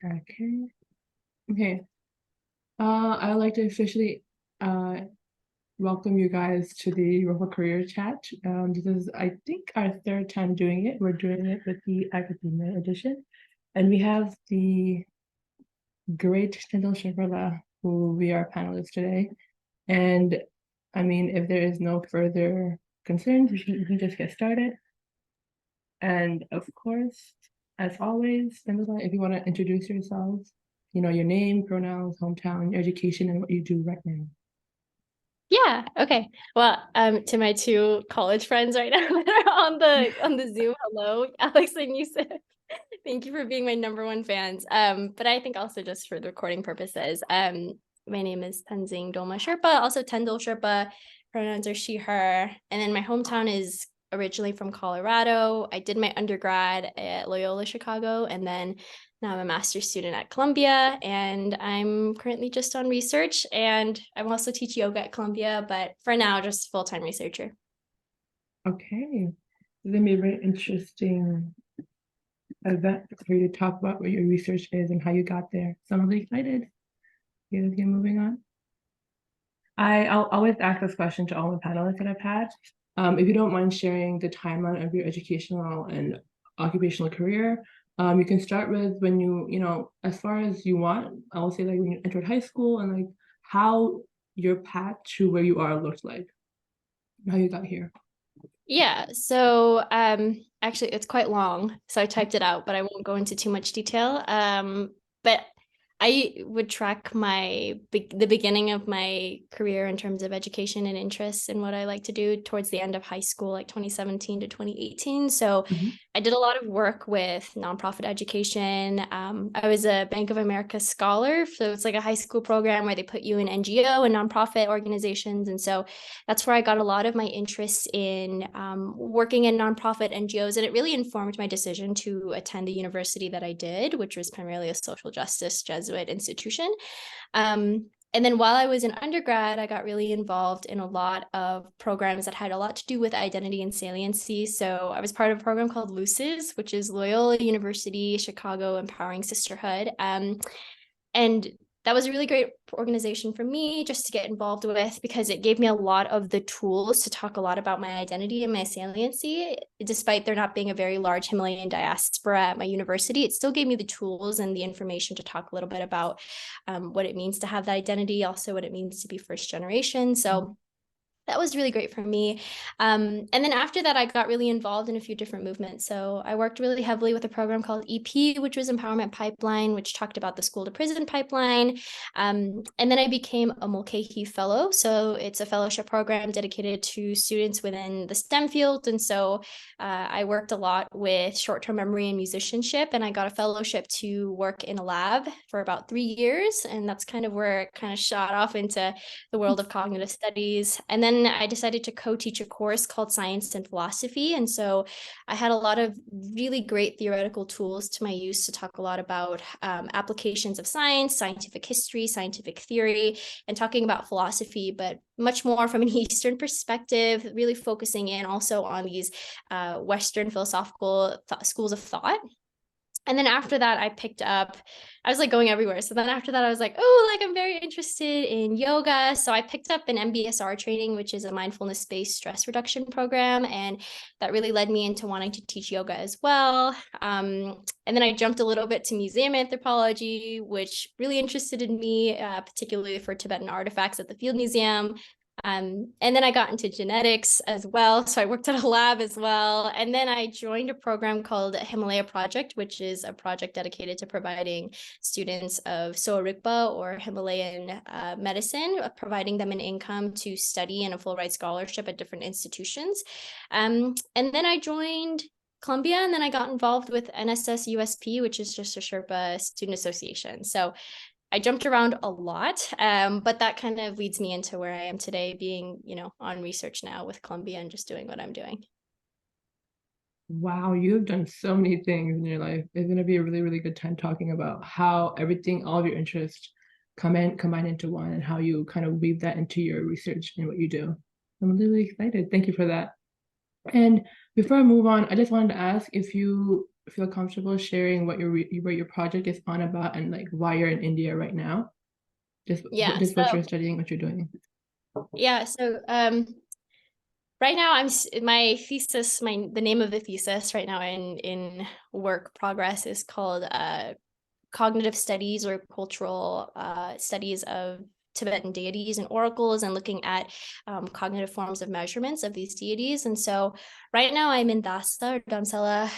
Okay. Okay. I'd like to officially welcome you guys to the Rokpa Career Chat. This is, I think, our third time doing it. We're doing it with the academia edition. And we have the great Tendol Sherpa, who we are panelists today. And I mean, if there is no further concerns, we can just get started. And of course, as always, if you want to introduce yourselves, your name, pronouns, hometown, your education, and what you do right now. Yeah, okay. Well, to my two college friends right now that are on the Zoom, hello, Alex and Yusuf. Thank you for being my #1 fans. But I think also just for the recording purposes, my name is Tenzing Dolma Sherpa, also Tendol Sherpa. Pronouns are she, her. And then my hometown is originally from Colorado. I did my undergrad at Loyola Chicago, and then now I'm a master's student at Columbia, and I'm currently just on research, and I also teach yoga at Columbia, but for now, just full-time researcher. Okay. It's going to be a very interesting event for you to talk about what your research is and how you got there. So I'm really excited. Let's get moving on. I'll always ask this question to all the panelists that I've had. If you don't mind sharing the timeline of your educational and occupational career, you can start with when as far as you want. I will say like when you entered high school and like how your path to where you are looked like, how you got here. Yeah, so actually it's quite long, so I typed it out, but I won't go into too much detail. But I would track the beginning of my career in terms of education and interests and what I like to do towards the end of high school, like 2017 to 2018. So I did a lot of work with nonprofit education. I was a Bank of America scholar, so it's like a high school program where they put you in NGO and nonprofit organizations. And so that's where I got a lot of my interests in working in nonprofit NGOs. And it really informed my decision to attend the university that I did, which was primarily a social justice Jesuit institution. And then while I was in undergrad, I got really involved in a lot of programs that had a lot to do with identity and saliency. So I was part of a program called LUCES, which is Loyola University Chicago Empowering Sisterhood. And that was a really great organization for me just to get involved with, because it gave me a lot of the tools to talk a lot about my identity and my saliency. Despite there not being a very large Himalayan diaspora at my university, it still gave me the tools and the information to talk a little bit about what it means to have that identity, also what it means to be first generation. So that was really great for me. And then after that, I got really involved in a few different movements. So I worked really heavily with a program called EP, which was Empowerment Pipeline, which talked about the school to prison pipeline. And then I became a Mulcahy Fellow. So it's a fellowship program dedicated to students within the STEM field. And so I worked a lot with short-term memory and musicianship, and I got a fellowship to work in a lab for about 3 years. And that's kind of where it kind of shot off into the world of cognitive studies. And then I decided to co-teach a course called Science and Philosophy. And so I had a lot of really great theoretical tools to my use to talk a lot about applications of science, scientific history, scientific theory, and talking about philosophy, but much more from an Eastern perspective, really focusing in also on these Western philosophical schools of thought. And then after that, I was like going everywhere. So then after that, I was like, oh, like I'm very interested in yoga. So I picked up an MBSR training, which is a mindfulness-based stress reduction program. And that really led me into wanting to teach yoga as well. And then I jumped a little bit to museum anthropology, which really interested in me, particularly for Tibetan artifacts at the Field Museum. And then I got into genetics as well. So I worked at a lab as well. And then I joined a program called Himalaya Project, which is a project dedicated to providing students of Rokpa or Himalayan medicine, providing them an income to study and a full ride scholarship at different institutions. And then I joined Columbia, and then I got involved with NSS USP, which is just a Sherpa student association. So I jumped around a lot, but that kind of leads me into where I am today, being, on research now with Columbia and just doing what I'm doing. Wow, you've done so many things in your life. It's going to be a really, really good time talking about how all of your interests combine into one, and how you kind of weave that into your research and what you do. I'm really excited. Thank you for that. And before I move on, I just wanted to ask if you feel comfortable sharing what your project is on about and like why you're in India right now? Yeah, Just what so you're studying, what you're doing. right now my thesis, the name of the thesis right now in work progress is called cognitive studies or cultural studies of Tibetan deities and oracles, and looking at cognitive forms of measurements of these deities. And so right now I'm in Dhasa or Dharamsala,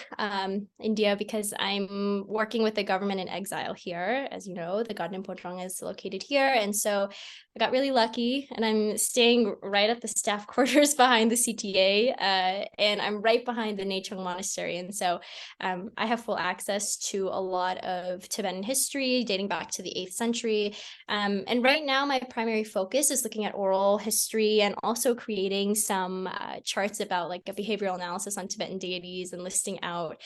India, because I'm working with the government in exile here. As you know, the Godin Podrong is located here. And so I got really lucky, and I'm staying right at the staff quarters behind the CTA, and I'm right behind the Nechung Monastery. And so I have full access to a lot of Tibetan history dating back to the 8th century. And right now, my primary focus is looking at oral history and also creating some charts about like a behavioral analysis on Tibetan deities and listing out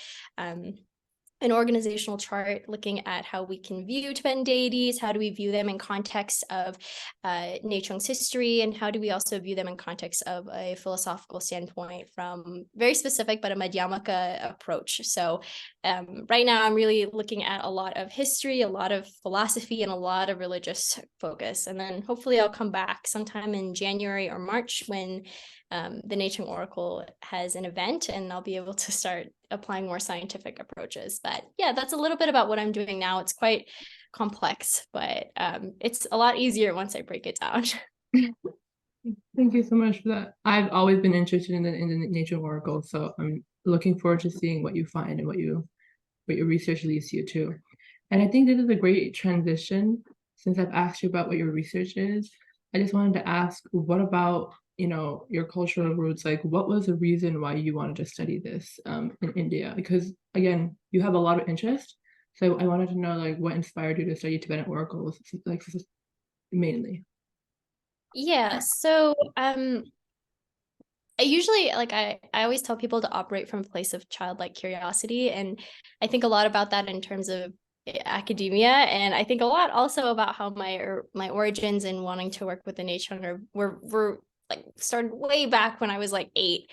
an organizational chart looking at how we can view Tibetan deities, how do we view them in context of Nechung's history, and how do we also view them in context of a philosophical standpoint from very specific but a Madhyamaka approach. So right now I'm really looking at a lot of history, a lot of philosophy, and a lot of religious focus. And then hopefully I'll come back sometime in January or March when the Tibetan Oracle has an event, and I'll be able to start applying more scientific approaches. But yeah, that's a little bit about what I'm doing now. It's quite complex, but it's a lot easier once I break it down. Thank you so much for that. I've always been interested in the nature oracle, so I'm looking forward to seeing what you find and what your research leads you to. And I think this is a great transition. Since I've asked you about what your research is, I just wanted to ask, what about, you know, your cultural roots? Like, what was the reason why you wanted to study this in India? Because again, you have a lot of interest. So I wanted to know like what inspired you to study Tibetan oracles, like mainly. Yeah, so I usually I always tell people to operate from a place of childlike curiosity, and I think a lot about that in terms of academia, and I think a lot also about how my origins in wanting to work with the nature were like started way back when I was like 8,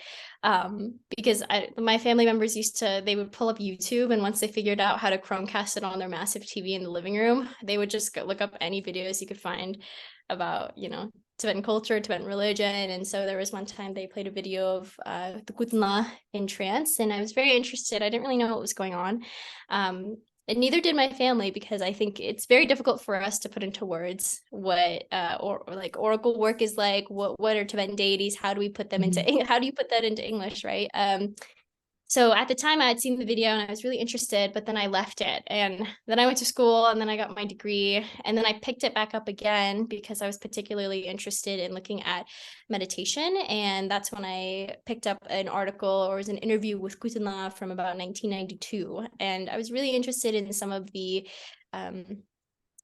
because my family members they would pull up YouTube, and once they figured out how to Chromecast it on their massive TV in the living room, they would just go look up any videos you could find about, you know, Tibetan culture, Tibetan religion. And so there was one time they played a video of the Kutna in trance, and I was very interested. I didn't really know what was going on. And neither did my family, because I think it's very difficult for us to put into words what or like oracle work is like. What are Tibetan deities? How do we put them into how do you put that into English, right? So at the time I had seen the video and I was really interested, but then I left it. And then I went to school, and then I got my degree, and then I picked it back up again because I was particularly interested in looking at meditation. And that's when I picked up an article, or it was an interview with Kutuna from about 1992. And I was really interested in some of the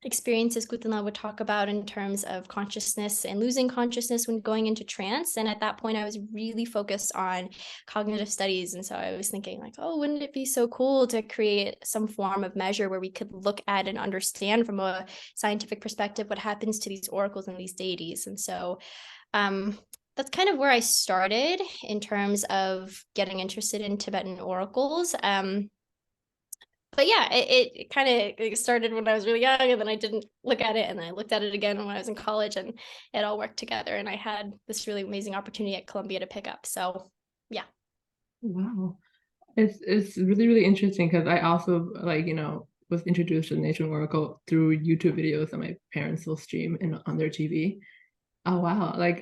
experiences Kutuna would talk about in terms of consciousness and losing consciousness when going into trance. And at that point, I was really focused on cognitive studies. And so I was thinking like, oh, wouldn't it be so cool to create some form of measure where we could look at and understand from a scientific perspective what happens to these oracles and these deities. And so that's kind of where I started in terms of getting interested in Tibetan oracles. But yeah, it kind of started when I was really young, and then I didn't look at it, and I looked at it again when I was in college, and it all worked together. And I had this really amazing opportunity at Columbia to pick up. So yeah. Wow. It's really interesting because I also like, you know, was introduced to the Nature Oracle through YouTube videos that my parents will stream on their TV. Oh wow. Like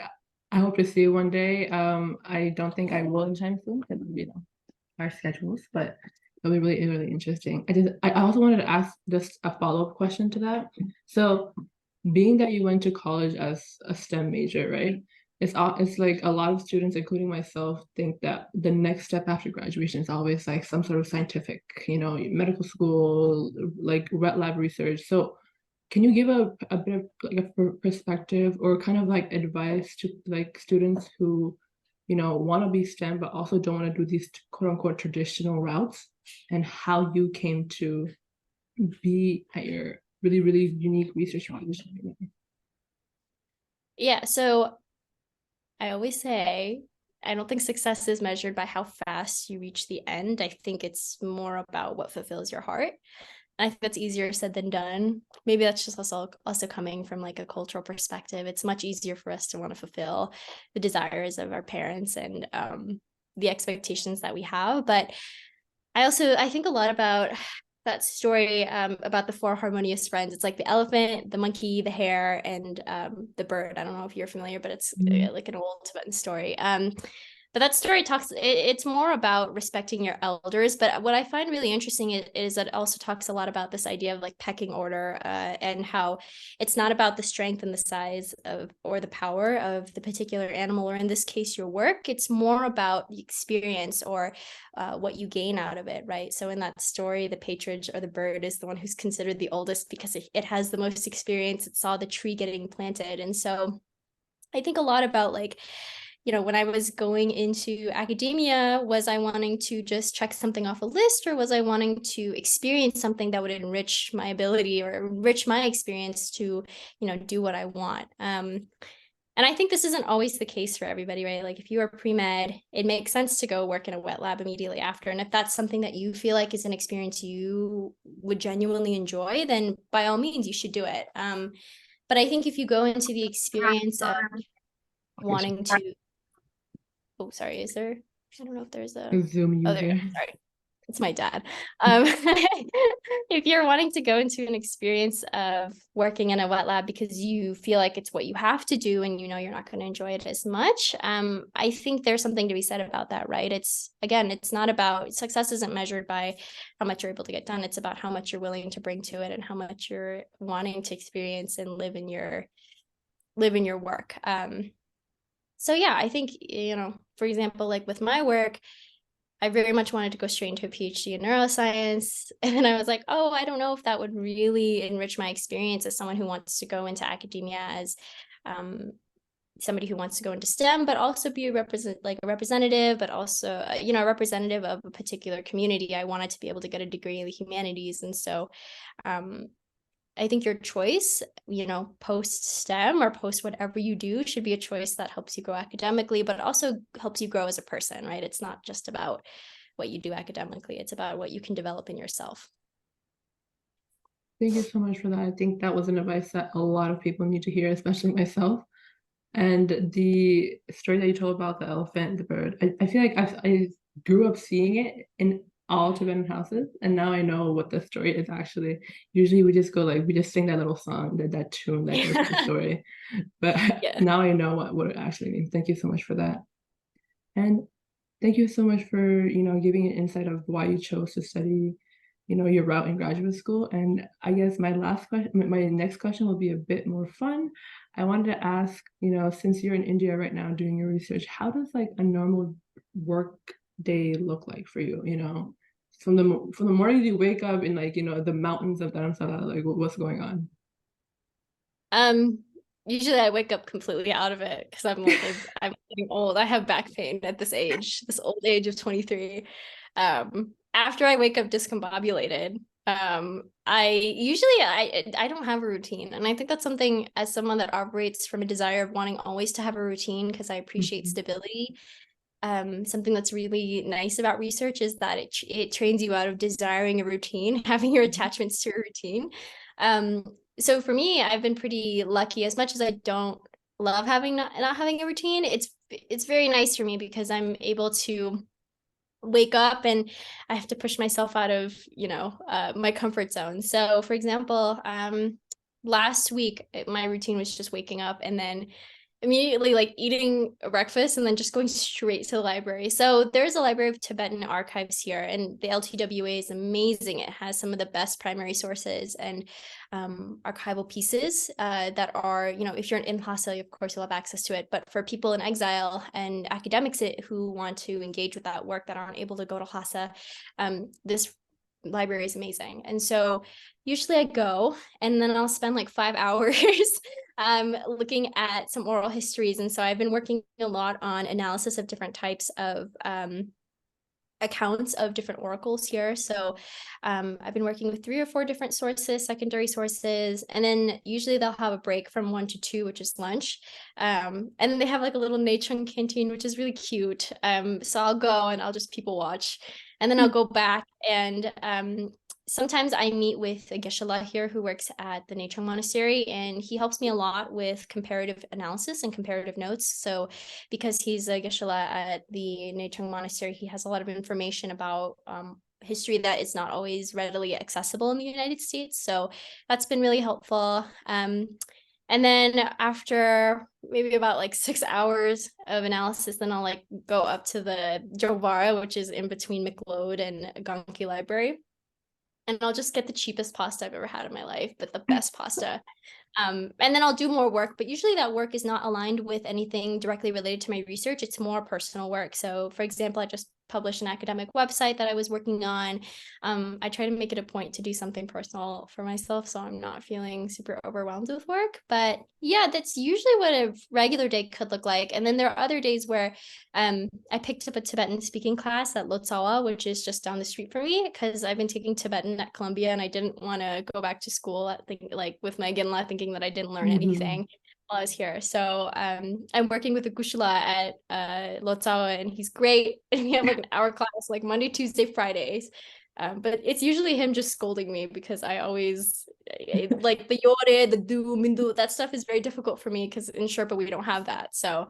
I hope to see you one day. I don't think I will anytime soon because, you know, our schedules, but it'll be really interesting. I also wanted to ask just a follow-up question to that. So being that you went to college as a STEM major, right? It's like a lot of students, including myself, think that the next step after graduation is always like some sort of scientific, you know, medical school, like wet lab research. So can you give a bit of like a perspective or kind of like advice to like students who, you know, want to be STEM but also don't want to do these quote unquote traditional routes, and how you came to be at your really unique research position? Yeah. So I always say I don't think success is measured by how fast you reach the end. I think it's more about what fulfills your heart. I think that's easier said than done. Maybe that's just also coming from like a cultural perspective. It's much easier for us to want to fulfill the desires of our parents and the expectations that we have. But I think a lot about that story about the four harmonious friends. It's like the elephant, the monkey, the hare, and the bird. I don't know if you're familiar, but it's like an old Tibetan story. But that story it's more about respecting your elders. But what I find really interesting is that it also talks a lot about this idea of like pecking order and how it's not about the strength and the size of or the power of the particular animal, or in this case, your work. It's more about the experience or what you gain out of it, right? So in that story, the patronage or the bird is the one who's considered the oldest because it has the most experience. It saw the tree getting planted. And so I think a lot about like, when I was going into academia, was I wanting to just check something off a list, or was I wanting to experience something that would enrich my ability or enrich my experience to, do what I want? And I think this isn't always the case for everybody, right? Like if you are pre-med, it makes sense to go work in a wet lab immediately after. And if that's something that you feel like is an experience you would genuinely enjoy, then by all means, you should do it. But I think if you go into the experience of wanting to, oh, sorry, is there, I don't know if there's a Zoom oh, there you user. go. Sorry, it's my dad. If you're wanting to go into an experience of working in a wet lab because you feel like it's what you have to do and you're not going to enjoy it as much, I think there's something to be said about that, right? It's not about, success isn't measured by how much you're able to get done. It's about how much you're willing to bring to it and how much you're wanting to experience and live in your work. So yeah, I think, for example, like with my work, I very much wanted to go straight into a PhD in neuroscience. And then I was like, oh, I don't know if that would really enrich my experience as someone who wants to go into academia as somebody who wants to go into STEM, but also be a representative, but also, a representative of a particular community. I wanted to be able to get a degree in the humanities. And so I think your choice, post STEM or post whatever you do, should be a choice that helps you grow academically, but also helps you grow as a person, right? It's not just about what you do academically. It's about what you can develop in yourself. Thank you so much for that. I think that was an advice that a lot of people need to hear, especially myself. And the story that you told about the elephant and the bird, I feel like I grew up seeing it in all Tibetan houses, and now I know what the story is actually. Usually we just sing that little song, that tune that goes with the story. But Yeah. now I know what it actually means. Thank you so much for that. And thank you so much for, giving an insight of why you chose to study, your route in graduate school. And I guess my next question will be a bit more fun. I wanted to ask, since you're in India right now doing your research, how does like a normal work day look like for you? From the morning you wake up in like, the mountains of Dharamsala, like what's going on? Usually I wake up completely out of it because I'm getting old. I have back pain at this old age of 23. After I wake up discombobulated, I don't have a routine. And I think that's something, as someone that operates from a desire of wanting always to have a routine, because I appreciate stability. Something that's really nice about research is that it trains you out of desiring a routine, having your attachments to a routine. So for me, I've been pretty lucky. As much as I don't love not having a routine, it's very nice for me because I'm able to wake up and I have to push myself out of, my comfort zone. So for example, last week, my routine was just waking up and then immediately like eating breakfast and then just going straight to the library. So there's a library of Tibetan archives here, and the LTWA is amazing. It has some of the best primary sources and archival pieces that are, if you're in Lhasa, of course, you'll have access to it. But for people in exile and academics who want to engage with that work that aren't able to go to Lhasa, this library is amazing. And so usually I go and then I'll spend like 5 hours looking at some oral histories. And so I've been working a lot on analysis of different types of accounts of different oracles here. So I've been working with 3 or 4 different sources, secondary sources, and then usually they'll have a break from 1 to 2, which is lunch. And then they have like a little Nechung canteen, which is really cute. So I'll go and I'll just people watch, and then I'll go back and sometimes I meet with a geshe-la here who works at the Nechung Monastery, and he helps me a lot with comparative analysis and comparative notes. So because he's a geshe-la at the Nechung Monastery, he has a lot of information about history that is not always readily accessible in the United States. So that's been really helpful. And then after maybe about like 6 hours of analysis, then I'll like go up to the Jovara, which is in between McLeod and Ganki Library. And I'll just get the cheapest pasta I've ever had in my life, but the best pasta. And then I'll do more work, but usually that work is not aligned with anything directly related to my research. It's more personal work. So for example, I just published an academic website that I was working on. I try to make it a point to do something personal for myself, so I'm not feeling super overwhelmed with work. But yeah, that's usually what a regular day could look like. And then there are other days where I picked up a Tibetan speaking class at Lotsawa, which is just down the street from me, because I've been taking Tibetan at Columbia and I didn't want to go back to school like with my Ginla, thinking that I didn't learn anything while I was here. So I'm working with a Kushala at Lotsawa, and he's great. And we have like an hour class like Monday, Tuesday, Fridays. But it's usually him just scolding me because I always like the yore, the do, mindu, that stuff is very difficult for me because in Sherpa we don't have that. So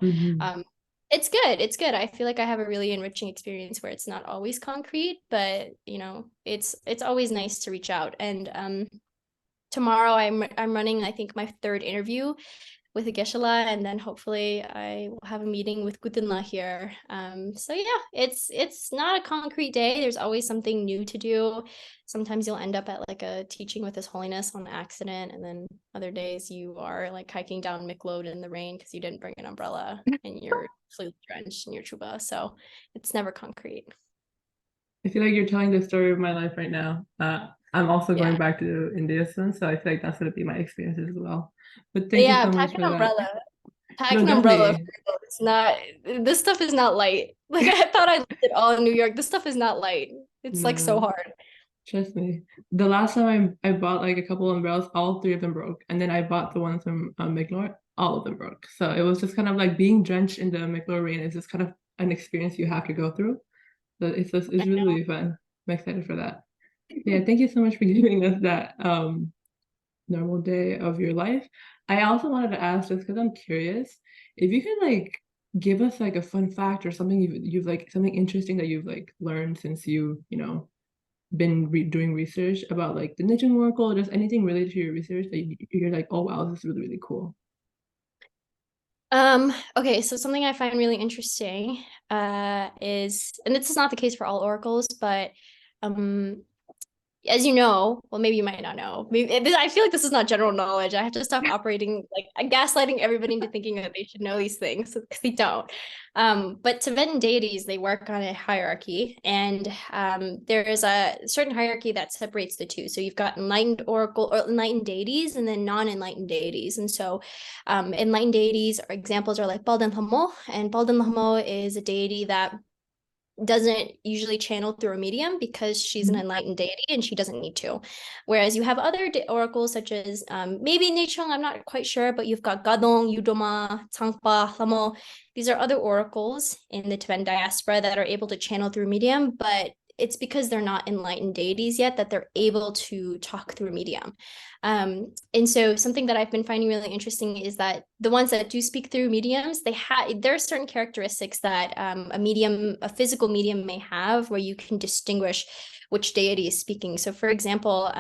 it's good. It's good. I feel like I have a really enriching experience where it's not always concrete, but you know, it's always nice to reach out. And tomorrow I'm running, I think, my 3rd interview with a geshe-la, and then hopefully I will have a meeting with Gutenla here. So yeah, it's not a concrete day. There's always something new to do. Sometimes you'll end up at like a teaching with His Holiness on accident, and then other days you are like hiking down McLeod in the rain because you didn't bring an umbrella and you're completely drenched in your chuba. So it's never concrete. I feel like you're telling the story of my life right now. I'm also going back to India soon, so I feel like that's going to be my experience as well. But thank you so pack much an for that. umbrella. Pack No, an umbrella. definitely. It's not, this stuff is not light. Like I thought I lived it all in New York. This stuff is not light. It's like so No, hard. trust me. The last time I bought like a couple of umbrellas, all 3 of them broke. And then I bought the ones from McLeod, all of them broke. So it was just kind of like being drenched in the McLeod rain is just kind of an experience you have to go through. So it's really, really fun. I'm excited for that. Yeah, thank you so much for giving us that normal day of your life. I also wanted to ask, just because I'm curious, if you could like give us like a fun fact or something you've like something interesting that you've like learned since you been doing research about like the Nichiren Oracle, or just anything related to your research that you're like, oh wow, this is really, really cool. Okay, so something I find really interesting is, and this is not the case for all oracles, but as you know, well, maybe you might not know. Maybe I feel like this is not general knowledge. I have to stop operating like gaslighting everybody into thinking that they should know these things because they don't. But Tibetan deities, they work on a hierarchy, and there is a certain hierarchy that separates the two. So you've got enlightened oracle or enlightened deities, and then non-enlightened deities. And so, enlightened deities or examples are like Balden Lhamo, and Balden Lhamo is a deity that doesn't usually channel through a medium because she's an enlightened deity and she doesn't need to. Whereas you have other oracles such as maybe Nechung, I'm not quite sure, but you've got Gadong, Yudoma, Tsangpa, Lhamo. These are other oracles in the Tibetan diaspora that are able to channel through medium, but it's because they're not enlightened deities yet that they're able to talk through medium. And so something that I've been finding really interesting is that the ones that do speak through mediums, there are certain characteristics that a physical medium may have where you can distinguish which deity is speaking. So for example,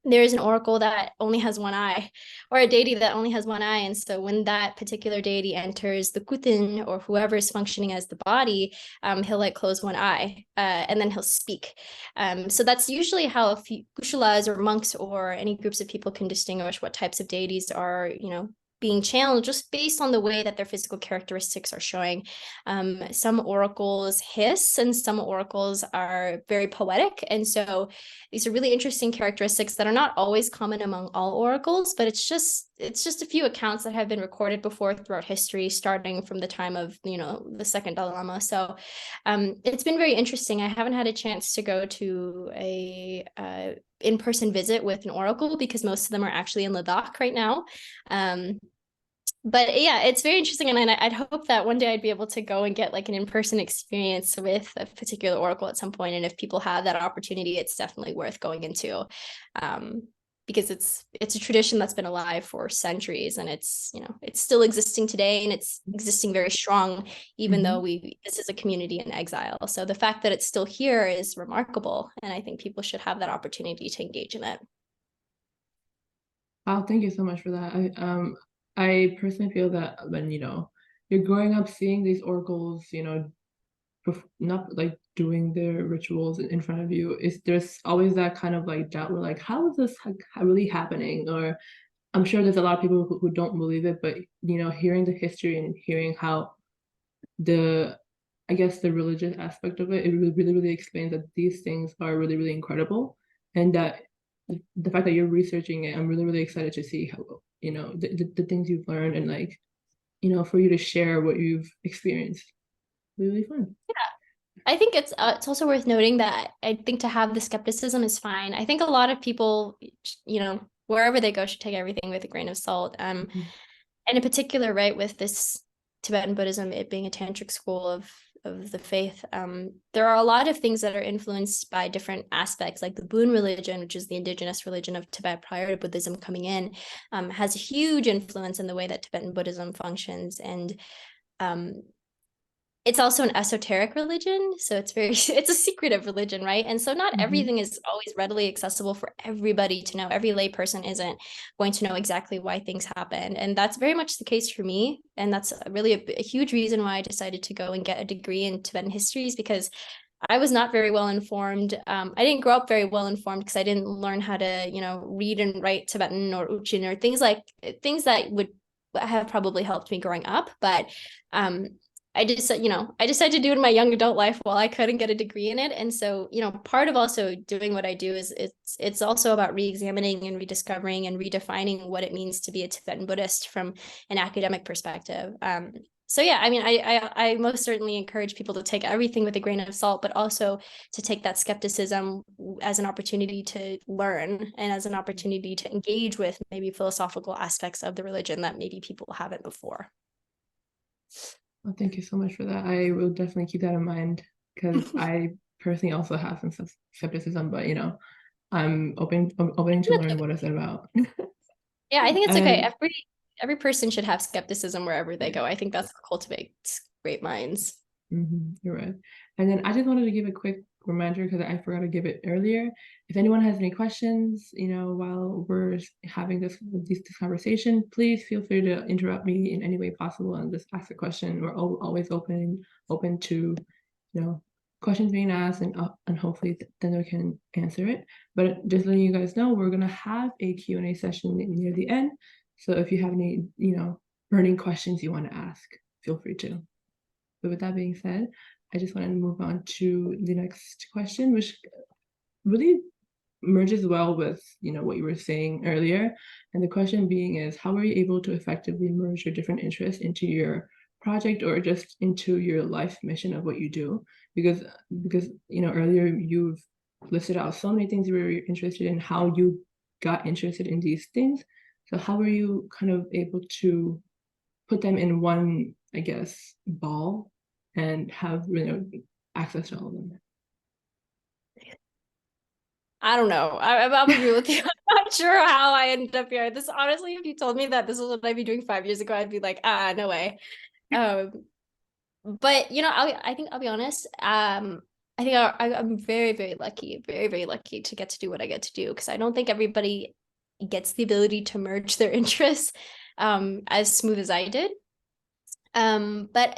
there is an oracle that only has one eye, or a deity that only has one eye. And so when that particular deity enters the kutin, or whoever is functioning as the body, he'll like close one eye and then he'll speak. So that's usually how kushalas or monks or any groups of people can distinguish what types of deities are, being channeled just based on the way that their physical characteristics are showing. Some oracles hiss and some oracles are very poetic. And so these are really interesting characteristics that are not always common among all oracles, but it's just a few accounts that have been recorded before throughout history, starting from the time of, the second Dalai Lama. So it's been very interesting. I haven't had a chance to go to a in-person visit with an oracle because most of them are actually in Ladakh right now. But yeah, it's very interesting, and I'd hope that one day I'd be able to go and get like an in-person experience with a particular oracle at some point. And if people have that opportunity, it's definitely worth going into, because it's a tradition that's been alive for centuries, and it's still existing today, and it's existing very strong, even though this is a community in exile. So the fact that it's still here is remarkable, and I think people should have that opportunity to engage in it. Wow, thank you so much for that. I personally feel that when you're growing up seeing these oracles, not like doing their rituals in front of you, there's always that kind of like doubt. We're like, how is this really happening? Or I'm sure there's a lot of people who don't believe it, but hearing the history and hearing how I guess the religious aspect of it, it really explains that these things are really, really incredible, and that the fact that you're researching it, I'm really excited to see how the things you've learned, and like for you to share what you've experienced. Really fun. Yeah, I think it's also worth noting that I think to have the skepticism is fine. I think a lot of people, wherever they go, should take everything with a grain of salt. And in particular, right, with this Tibetan Buddhism, it being a tantric school of the faith, there are a lot of things that are influenced by different aspects, like the Boon religion, which is the indigenous religion of Tibet prior to Buddhism coming in, has a huge influence in the way that Tibetan Buddhism functions. And it's also an esoteric religion, so it's a secretive religion, right? And so not everything is always readily accessible for everybody to know. Every lay person isn't going to know exactly why things happen, and that's very much the case for me. And that's really a huge reason why I decided to go and get a degree in Tibetan histories, because I was not very well informed. I didn't grow up very well informed because I didn't learn how to, read and write Tibetan or Uchin or things that would have probably helped me growing up, but I decided to do it in my young adult life while I couldn't get a degree in it. And so, part of also doing what I do is it's also about re-examining and rediscovering and redefining what it means to be a Tibetan Buddhist from an academic perspective. So yeah, I mean, I most certainly encourage people to take everything with a grain of salt, but also to take that skepticism as an opportunity to learn and as an opportunity to engage with maybe philosophical aspects of the religion that maybe people haven't before. Well, thank you so much for that. I will definitely keep that in mind, because I personally also have some skepticism, but I'm open to learn what it's about. Yeah, I think it's okay. Every person should have skepticism wherever they go. I think that's what cultivates great minds. You're right. And then I just wanted to give a quick reminder, because I forgot to give it earlier. If anyone has any questions, while we're having this conversation, please feel free to interrupt me in any way possible and just ask a question. We're always open to, questions being asked, and hopefully then we can answer it. But just letting you guys know, we're gonna have a Q&A session near the end. So if you have any, burning questions you want to ask, feel free to. But with that being said, I just want to move on to the next question, which really merges well with what you were saying earlier. And the question being is, how are you able to effectively merge your different interests into your project, or just into your life mission of what you do? Because earlier you've listed out so many things you were interested in, how you got interested in these things. So how are you kind of able to put them in one, I guess, ball, and have access to all of them? I don't know. I'll agree with you. I'm not sure how I ended up here. This, honestly, if you told me that this was what I'd be doing 5 years ago, I'd be like, no way. But I think I'll be honest. I think I'm very, very lucky, very, very lucky to get to do what I get to do, because I don't think everybody gets the ability to merge their interests as smooth as I did. But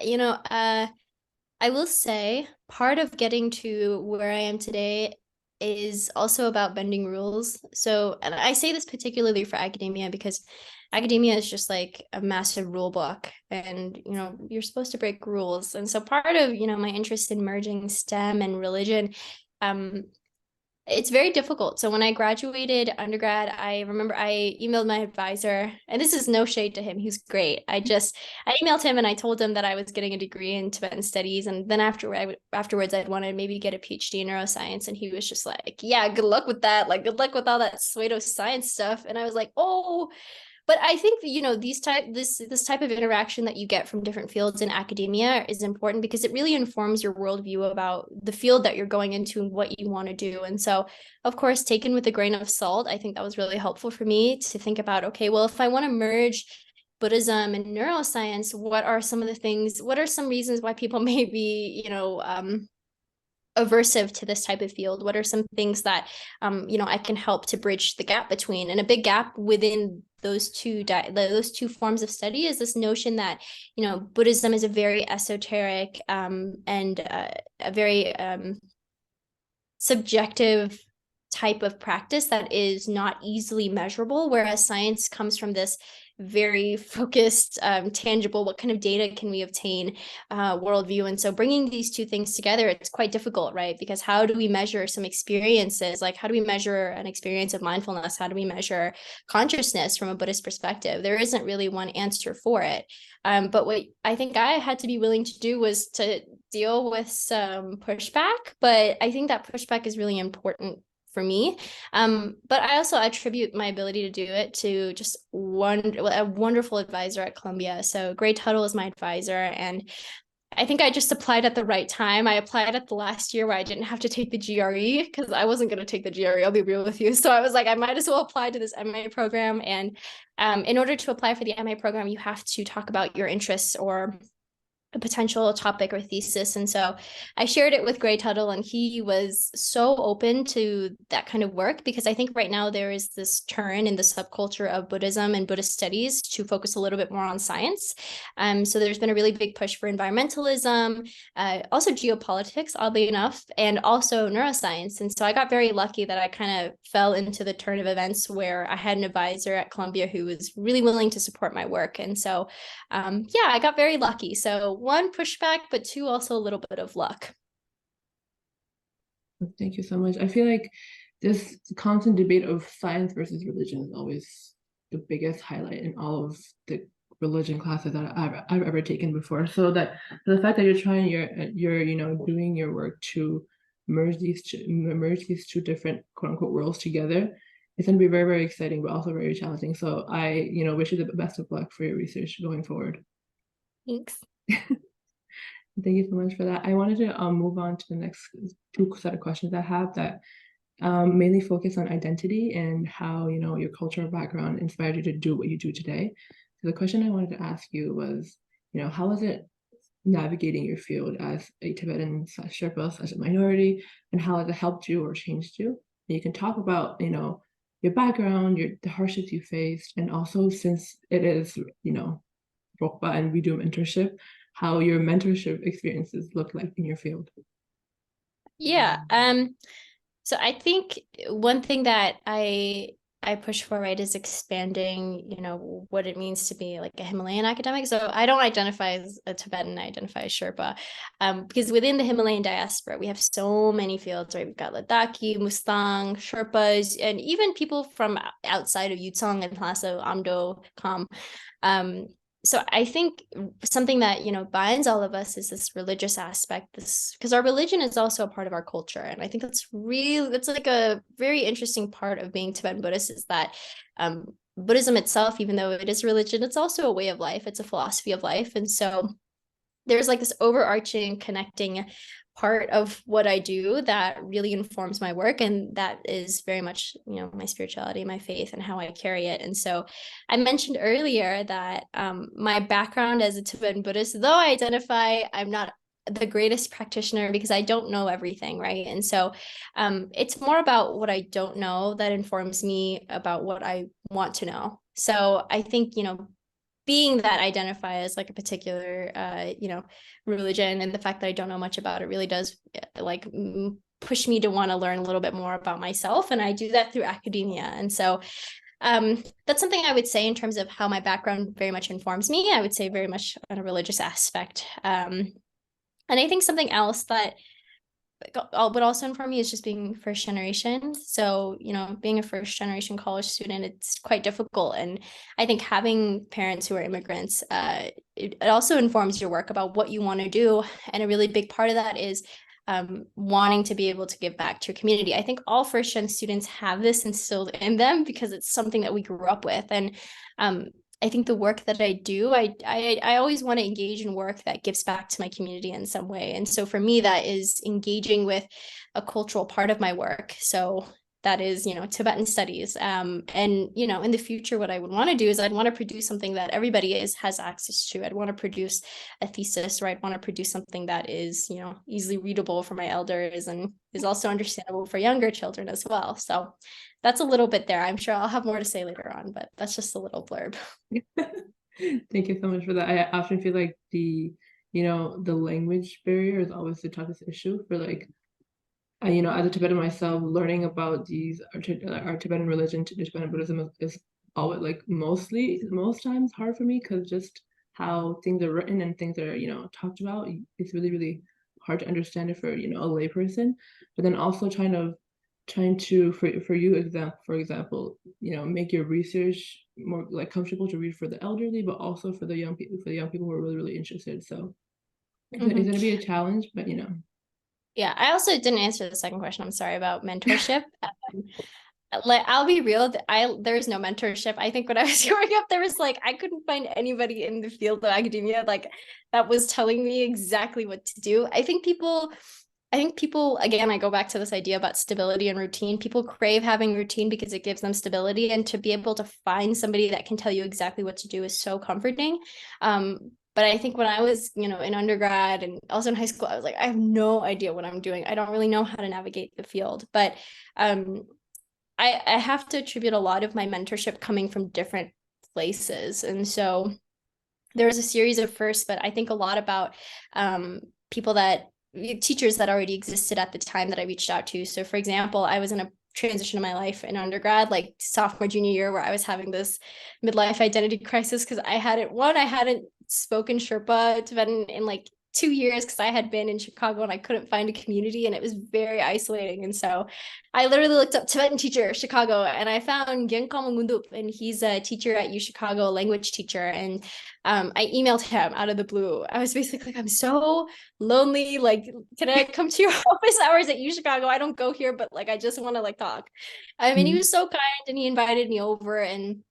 I will say part of getting to where I am today is also about bending rules. So, and I say this particularly for academia because academia is just like a massive rule book, and you're supposed to break rules. And so part of my interest in merging STEM and religion, it's very difficult. So when I graduated undergrad, I remember I emailed my advisor, and this is no shade to him. He was great. I emailed him and I told him that I was getting a degree in Tibetan studies. And then afterwards, I'd wanted maybe to get a PhD in neuroscience. And he was just like, yeah, good luck with that. Like, good luck with all that pseudoscience stuff. And I was like, oh, but I think that, this type of interaction that you get from different fields in academia is important because it really informs your worldview about the field that you're going into and what you want to do. And so, of course, taken with a grain of salt, I think that was really helpful for me to think about, okay, well, if I want to merge Buddhism and neuroscience, what are some reasons why people may be, aversive to this type of field? What are some things that I can help to bridge the gap between? And a big gap within those two forms of study is this notion that Buddhism is a very esoteric and a very subjective type of practice that is not easily measurable, whereas science comes from this very focused, tangible, what kind of data can we obtain worldview. And so bringing these two things together, it's quite difficult, right? Because how do we measure some experiences? Like, how do we measure an experience of mindfulness? How do we measure consciousness from a Buddhist perspective? There isn't really one answer for it. But what I think I had to be willing to do was to deal with some pushback. But I think that pushback is really important for me. But I also attribute my ability to do it to just a wonderful advisor at Columbia. So Gray Tuttle is my advisor, and I think I just applied at the right time. I applied at the last year where I didn't have to take the GRE because I wasn't going to take the GRE. I'll be real with you. So I was like, I might as well apply to this MA program. And in order to apply for the MA program, you have to talk about your interests or a potential topic or thesis. And so I shared it with Gray Tuttle, and he was so open to that kind of work because I think right now there is this turn in the subculture of Buddhism and Buddhist studies to focus a little bit more on science. So there's been a really big push for environmentalism, also geopolitics, oddly enough, and also neuroscience. And so I got very lucky that I kind of fell into the turn of events where I had an advisor at Columbia who was really willing to support my work. And so, yeah, I got very lucky. So one, pushback, but two, also a little bit of luck. Thank you so much. I feel like this constant debate of science versus religion is always the biggest highlight in all of the religion classes that I've ever taken before. So that the fact that you're doing your work to merge these two different quote unquote worlds together, it's going to be very, very exciting, but also very challenging. So I wish you the best of luck for your research going forward. Thanks. Thank you so much for that. I wanted to move on to the next two set of questions I have that mainly focus on identity and how your cultural background inspired you to do what you do today. So the question I wanted to ask you was, how was it navigating your field as a Tibetan Sherpa such a minority, and how has it helped you or changed you? And you can talk about your background, the hardships you faced, and also since it is Rokpa and we do mentorship, how your mentorship experiences look like in your field. Yeah. So I think one thing that I push for, right, is expanding, what it means to be like a Himalayan academic. So I don't identify as a Tibetan, I identify as Sherpa, because within the Himalayan diaspora, we have so many fields, right? We've got Ladakhi, Mustang, Sherpas, and even people from outside of Yutsong and Lhasa, Amdo, Kham. So I think something that binds all of us is this religious aspect, because our religion is also a part of our culture, and I think that's like a very interesting part of being Tibetan Buddhist is that Buddhism itself, even though it is religion, it's also a way of life, it's a philosophy of life, and so there's like this overarching connecting part of what I do that really informs my work, and that is very much my spirituality, my faith, and how I carry it. And so I mentioned earlier that my background as a Tibetan Buddhist, though I identify I'm not the greatest practitioner because I don't know everything, right? And so it's more about what I don't know that informs me about what I want to know. So I think being that I identify as like a particular religion, and the fact that I don't know much about it really does like push me to want to learn a little bit more about myself. And I do that through academia. And so that's something I would say in terms of how my background very much informs me. I would say very much on a religious aspect. And I think something else that would also inform me is just being first generation. So, being a first generation college student, it's quite difficult. And I think having parents who are immigrants, it also informs your work about what you want to do. And a really big part of that is wanting to be able to give back to your community. I think all first gen students have this instilled in them because it's something that we grew up with. And I think the work that I do, I always want to engage in work that gives back to my community in some way. And so for me, that is engaging with a cultural part of my work. So that is, Tibetan studies. And, in the future, what I would want to do is I'd want to produce something that everybody has access to. I'd want to produce a thesis, or I'd want to produce something that is, easily readable for my elders and is also understandable for younger children as well. So that's a little bit there. I'm sure I'll have more to say later on, but that's just a little blurb. Thank you so much for that. I often feel like the language barrier is always the toughest issue for like, as a Tibetan myself, learning about our Tibetan religion, Tibetan Buddhism is always like most times hard for me because just how things are written and things are, talked about, it's really, really hard to understand it for, a layperson. But then also trying to for you for example, make your research more like comfortable to read for the elderly, but also for the young people who are really, really interested. So it's going to be a challenge, but Yeah, I also didn't answer the second question. I'm sorry about mentorship. I'll be real. There's no mentorship. I think when I was growing up, there was I couldn't find anybody in the field of academia that was telling me exactly what to do. I think people, again, I go back to this idea about stability and routine. People crave having routine because it gives them stability, and to be able to find somebody that can tell you exactly what to do is so comforting. But I think when I was, in undergrad and also in high school, I was like, I have no idea what I'm doing. I don't really know how to navigate the field. But I have to attribute a lot of my mentorship coming from different places. And so there was a series of firsts, but I think a lot about teachers that already existed at the time that I reached out to. So for example, I was in a transition in my life in undergrad, like sophomore, junior year, where I was having this midlife identity crisis because I hadn't spoken Sherpa Tibetan in 2 years because I had been in Chicago and I couldn't find a community and it was very isolating. And so I literally looked up Tibetan teacher Chicago and I found Genkama Mundup, and he's a teacher at U Chicago, language teacher. And I emailed him out of the blue. I was basically like, I'm so lonely. Can I come to your office hours at U Chicago? I don't go here, but I just want to talk. I mean, he was so kind and he invited me over, and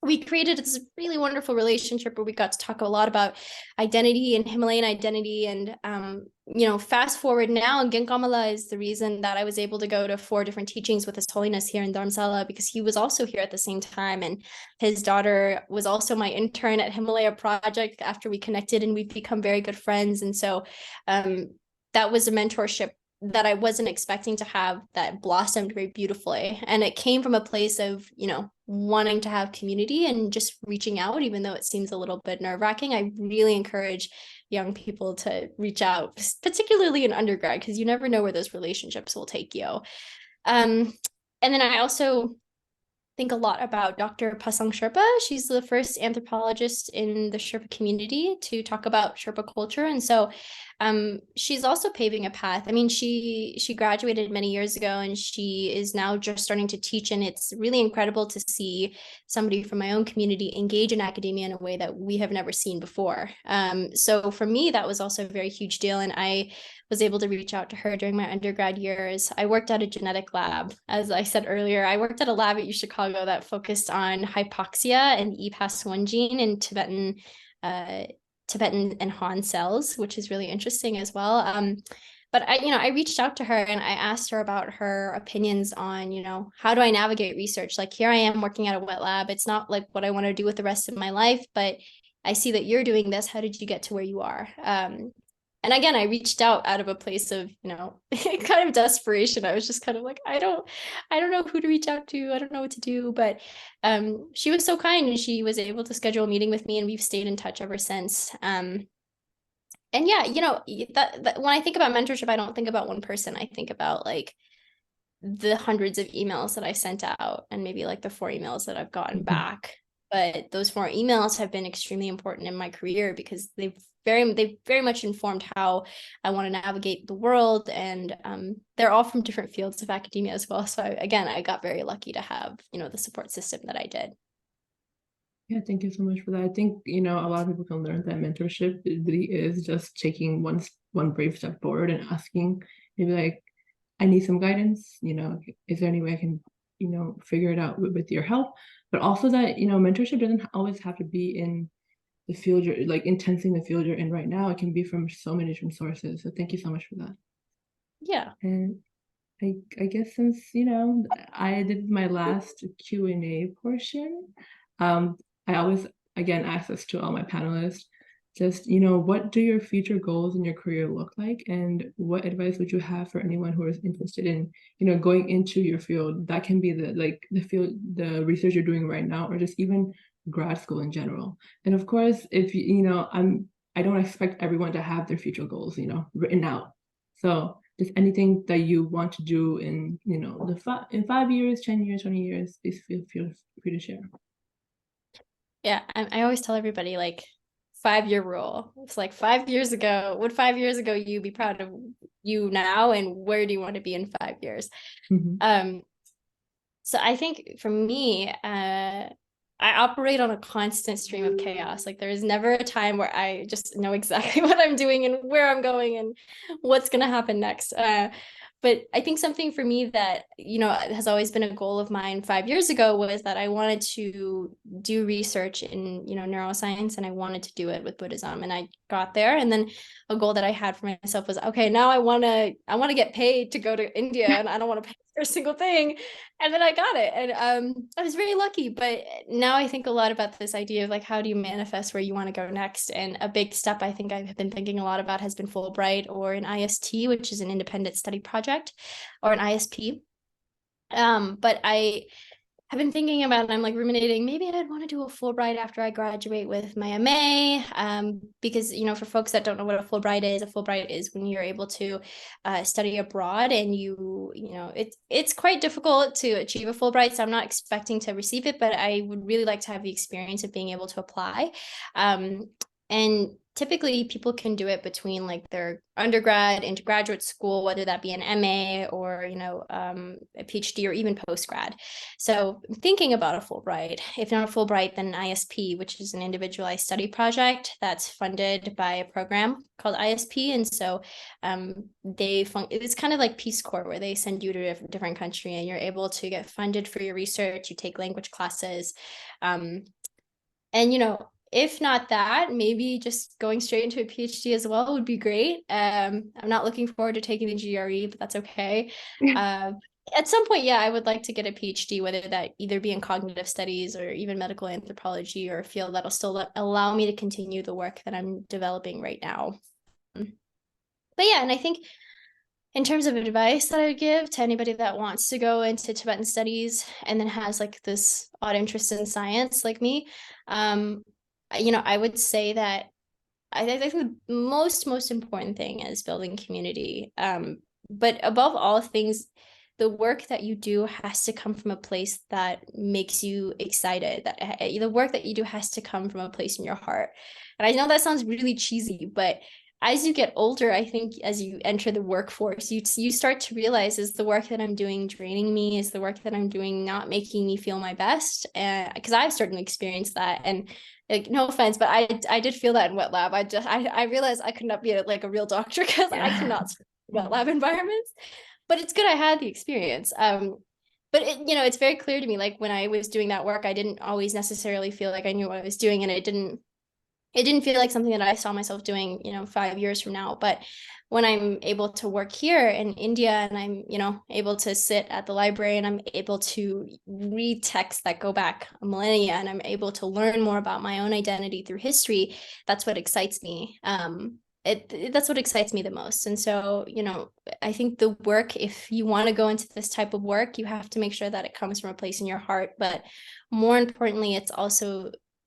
we created this really wonderful relationship where we got to talk a lot about identity and Himalayan identity. And, fast forward now, Genkamala is the reason that I was able to go to 4 different teachings with His Holiness here in Dharamsala, because he was also here at the same time. And his daughter was also my intern at Himalaya Project after we connected, and we've become very good friends. And so that was a mentorship that I wasn't expecting to have that blossomed very beautifully. And it came from a place of, wanting to have community and just reaching out, even though it seems a little bit nerve-wracking. I really encourage young people to reach out, particularly in undergrad, because you never know where those relationships will take you. And then I also think a lot about Dr. Pasang Sherpa. She's the first anthropologist in the Sherpa community to talk about Sherpa culture. And so she's also paving a path. I mean, she graduated many years ago and she is now just starting to teach. And it's really incredible to see somebody from my own community engage in academia in a way that we have never seen before. So for me, that was also a very huge deal. And I was able to reach out to her during my undergrad years. I worked at a genetic lab. As I said earlier, I worked at a lab at U Chicago that focused on hypoxia and EPAS1 gene in Tibetan and Han cells, which is really interesting as well. But I reached out to her and I asked her about her opinions on, how do I navigate research? Here I am working at a wet lab. It's not what I want to do with the rest of my life, but I see that you're doing this. How did you get to where you are? And again, I reached out of a place of, kind of desperation. I was just kind of I don't know who to reach out to. I don't know what to do. But she was so kind and she was able to schedule a meeting with me, and we've stayed in touch ever since. And And yeah, that when I think about mentorship, I don't think about one person. I think about like the hundreds of emails that I sent out and maybe like the 4 emails that I've gotten Mhm. back. But those 4 emails have been extremely important in my career because they've very much informed how I want to navigate the world, and they're all from different fields of academia as well. So again, I got very lucky to have the support system that I did. Yeah, thank you so much for that. I think, a lot of people can learn that mentorship really is just taking one brave step forward and asking, maybe like, I need some guidance, is there any way I can, figure it out with your help? But also that, mentorship doesn't always have to be in the field you're like intensely in the field you're in right now. It can be from so many different sources. So thank you so much for that. Yeah. And I guess since I did my last Q&A portion, I always again ask this to all my panelists, just what do your future goals in your career look like, and what advice would you have for anyone who is interested in going into your field? That can be the field, the research you're doing right now, or just even grad school in general. And of course, if I don't expect everyone to have their future goals written out. So just anything that you want to do in in 5 years, 10 years, 20 years, please feel free to share. Yeah. I always tell everybody like 5 year rule. It's like 5 years ago, would 5 years ago you be proud of you now, and where do you want to be in 5 years? Mhm. Um, so I think for me, I operate on a constant stream of chaos. Like there is never a time where I just know exactly what I'm doing and where I'm going and what's going to happen next. But I think something for me that, has always been a goal of mine 5 years ago was that I wanted to do research in, neuroscience, and I wanted to do it with Buddhism. And I got there. And then a goal that I had for myself was, okay, now I want to get paid to go to India, and I don't want to pay for a single thing. And then I got it. And I was very lucky. But now I think a lot about this idea of like, how do you manifest where you want to go next? And a big step I think I've been thinking a lot about has been Fulbright, or an IST, which is an independent study project, or an ISP. But I have been thinking about, and I'm like ruminating, maybe I'd want to do a Fulbright after I graduate with my MA. Because, for folks that don't know what a Fulbright is when you're able to study abroad, and it's quite difficult to achieve a Fulbright. So I'm not expecting to receive it, but I would really like to have the experience of being able to apply. And typically people can do it between like their undergrad into graduate school, whether that be an MA or, a PhD or even postgrad. So I'm thinking about a Fulbright. If not a Fulbright, then an ISP, which is an individualized study project that's funded by a program called ISP. And so it's kind of like Peace Corps, where they send you to a different country and you're able to get funded for your research. You take language classes. And if not that, maybe just going straight into a PhD as well would be great. I'm not looking forward to taking the GRE, but that's okay. At some point, yeah, I would like to get a PhD, whether that either be in cognitive studies or even medical anthropology, or a field that'll still allow me to continue the work that I'm developing right now. But yeah, and I think in terms of advice that I would give to anybody that wants to go into Tibetan studies and then has like this odd interest in science like me, I would say that I think the most important thing is building community. But above all things, the work that you do has to come from a place that makes you excited. That the work that you do has to come from a place in your heart. And I know that sounds really cheesy, but as you get older, I think as you enter the workforce, you start to realize, is the work that I'm doing draining me? Is the work that I'm doing not making me feel my best? And because I've certainly experienced that. And like, no offense, but I did feel that in wet lab. I realized I could not be like a real doctor because I cannot wet lab environments. But it's good I had the experience. But it's very clear to me, like when I was doing that work, I didn't always necessarily feel like I knew what I was doing, and it didn't feel like something that I saw myself doing, 5 years from now. But when I'm able to work here in India, and I'm, able to sit at the library, and I'm able to read texts that go back a millennia, and I'm able to learn more about my own identity through history, that's what excites me. That's what excites me the most. And so, I think the work, if you want to go into this type of work, you have to make sure that it comes from a place in your heart. But more importantly,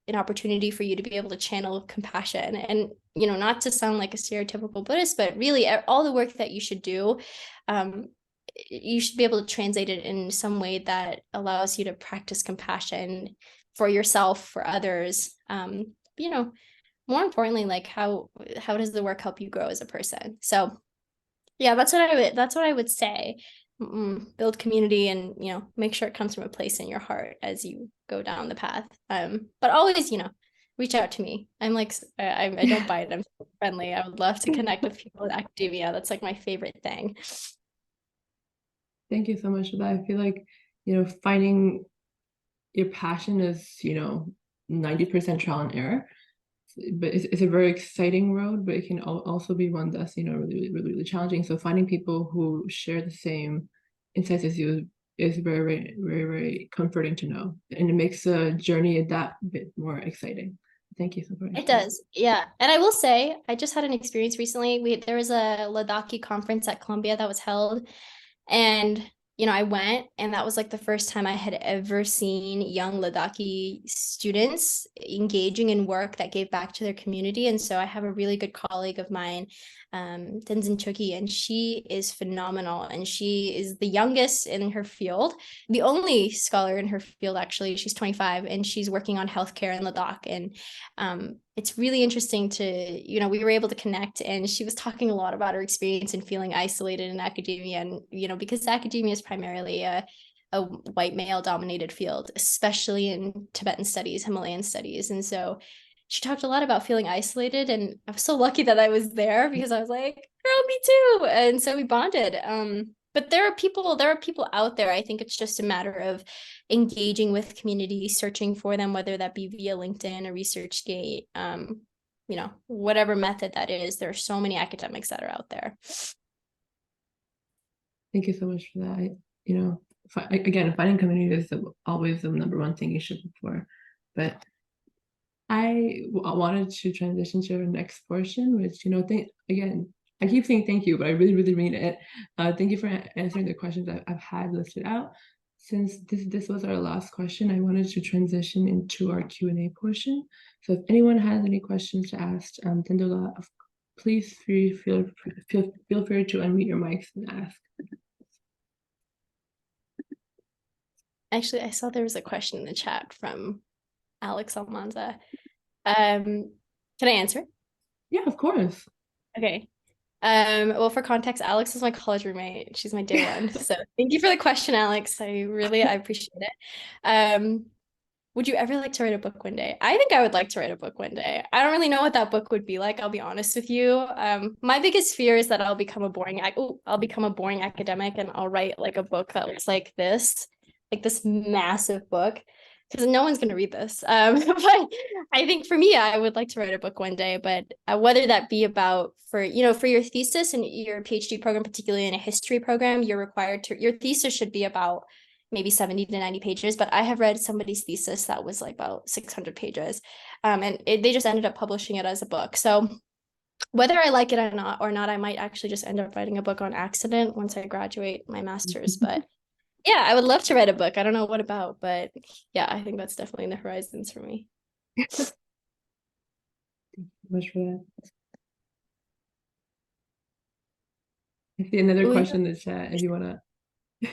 an opportunity for you to be able to channel compassion. And, not to sound like a stereotypical Buddhist, but really all the work that you should do, you should be able to translate it in some way that allows you to practice compassion for yourself, for others. More importantly, like how does the work help you grow as a person? So yeah, that's what I would say. Build community and, make sure it comes from a place in your heart as you go down the path. But always, reach out to me. I'm like, I don't bite. I'm so friendly. I would love to connect with people in academia. That's like my favorite thing. Thank you so much for that. I feel like, finding your passion is, 90% trial and error. But it's a very exciting road, but it can also be one that's, really, really, really challenging. So finding people who share the same insights as you is very, very, very, very comforting to know. And it makes the journey that bit more exciting. Thank you so much. It does. Yeah. And I will say, I just had an experience recently. There was a Ladakhi conference at Columbia that was held. And, I went, and that was like the first time I had ever seen young Ladakhi students engaging in work that gave back to their community. And so I have a really good colleague of mine, Tenzin Chuki, and she is phenomenal. And she is the youngest in her field, the only scholar in her field, actually. She's 25 and she's working on healthcare in Ladakh. And it's really interesting to, we were able to connect, and she was talking a lot about her experience and feeling isolated in academia. And, because academia is primarily a white male dominated field, especially in Tibetan studies, Himalayan studies. And so she talked a lot about feeling isolated, and I was so lucky that I was there because I was like, girl, me too. And so we bonded. But there are people out there. I think it's just a matter of engaging with community, searching for them, whether that be via LinkedIn or ResearchGate, whatever method that is. There are so many academics that are out there. Thank you so much for that. Again, finding community is always the number one thing you should look for. But I wanted to transition to our next portion, which, again, I keep saying thank you, but I really, really mean it. Thank you for answering the questions I've had listed out. Since this was our last question, I wanted to transition into our Q&A portion. So if anyone has any questions to ask Tendol, please feel free to unmute your mics and ask. Actually, I saw there was a question in the chat from Alex Almanza. Can I answer? Yeah, of course. Okay. Well, for context, Alex is my college roommate. She's my day one. So thank you for the question, Alex. I appreciate it. Would you ever like to write a book one day? I think I would like to write a book one day. I don't really know what that book would be like, I'll be honest with you. My biggest fear is that I'll become a boring academic, and I'll write like a book that looks like this massive book, because no one's going to read this. But I think for me, I would like to write a book one day, but whether that be about for your thesis and your PhD program, particularly in a history program, your thesis should be about maybe 70 to 90 pages. But I have read somebody's thesis that was like about 600 pages. And they just ended up publishing it as a book. So whether I like it or not, I might actually just end up writing a book on accident once I graduate my master's. But yeah, I would love to write a book. I don't know what about, but yeah, I think that's definitely in the horizons for me. Thank you so much for that. I see another question in the chat if you want to.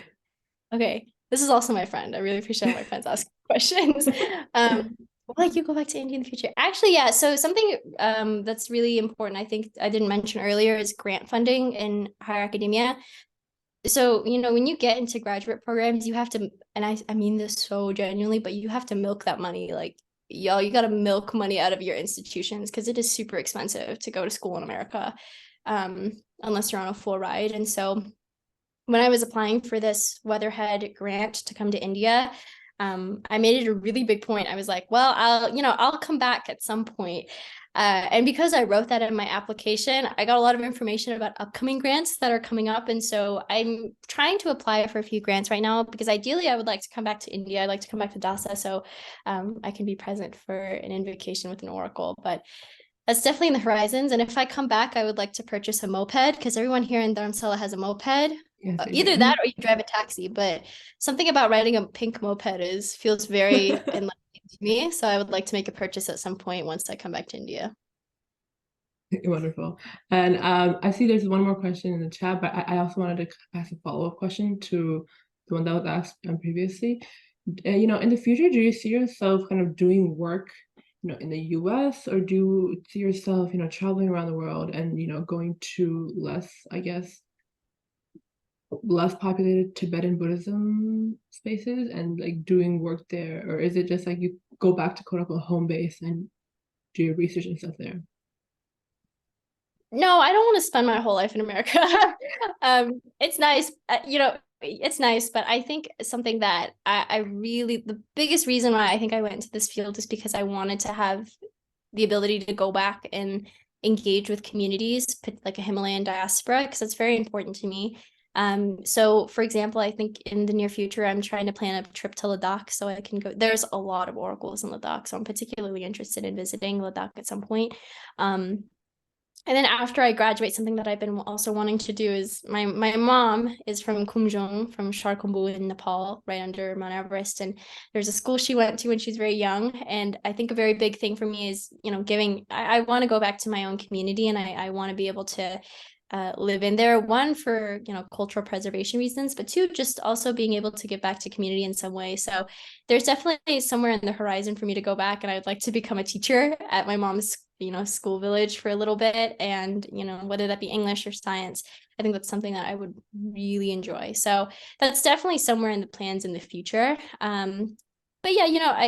Okay, this is also my friend. I really appreciate my friends asking questions. Will like you go back to India in the future? Actually, yeah. So something that's really important, I think I didn't mention earlier, is grant funding in higher academia. So, when you get into graduate programs, you have to, and I mean this so genuinely, but you have to milk that money. Like, y'all, you got to milk money out of your institutions, because it is super expensive to go to school in America, unless you're on a full ride. And so when I was applying for this Weatherhead grant to come to India, I made it a really big point. I was like, well, I'll come back at some point. And because I wrote that in my application, I got a lot of information about upcoming grants that are coming up. And so I'm trying to apply for a few grants right now, because ideally I would like to come back to India. I'd like to come back to Dasa, so I can be present for an invocation with an oracle. But that's definitely in the horizons. And if I come back, I would like to purchase a moped, because everyone here in Dharamsala has a moped. Yes, either that or you drive a taxi. But something about riding a pink moped feels very enlightening to me. So I would like to make a purchase at some point once I come back to India. Wonderful. And I see there's one more question in the chat, but I also wanted to ask a follow-up question to the one that was asked previously. In the future, do you see yourself kind of doing work, in the US, or do you see yourself, traveling around the world and, going to less, I guess, less populated Tibetan Buddhism spaces and like doing work there? Or is it just like you go back to quote unquote home base and do your research and stuff there? No, I don't want to spend my whole life in America. It's nice, it's nice, but I think something that I really, the biggest reason why I think I went into this field is because I wanted to have the ability to go back and engage with communities, like a Himalayan diaspora, because it's very important to me. So for example, I think in the near future, I'm trying to plan a trip to Ladakh so I can go. There's a lot of oracles in Ladakh, so I'm particularly interested in visiting Ladakh at some point. And then after I graduate, something that I've been also wanting to do is my mom is from Kumjong, from Sharkumbu in Nepal, right under Mount Everest. And there's a school she went to when she's very young. And I think a very big thing for me is, I want to go back to my own community, and I want to be able to live in there, one for cultural preservation reasons, but two, just also being able to give back to community in some way. So there's definitely somewhere in the horizon for me to go back, and I'd like to become a teacher at my mom's school village for a little bit, and whether that be English or science. I think that's something that I would really enjoy. So that's definitely somewhere in the plans in the future. But yeah,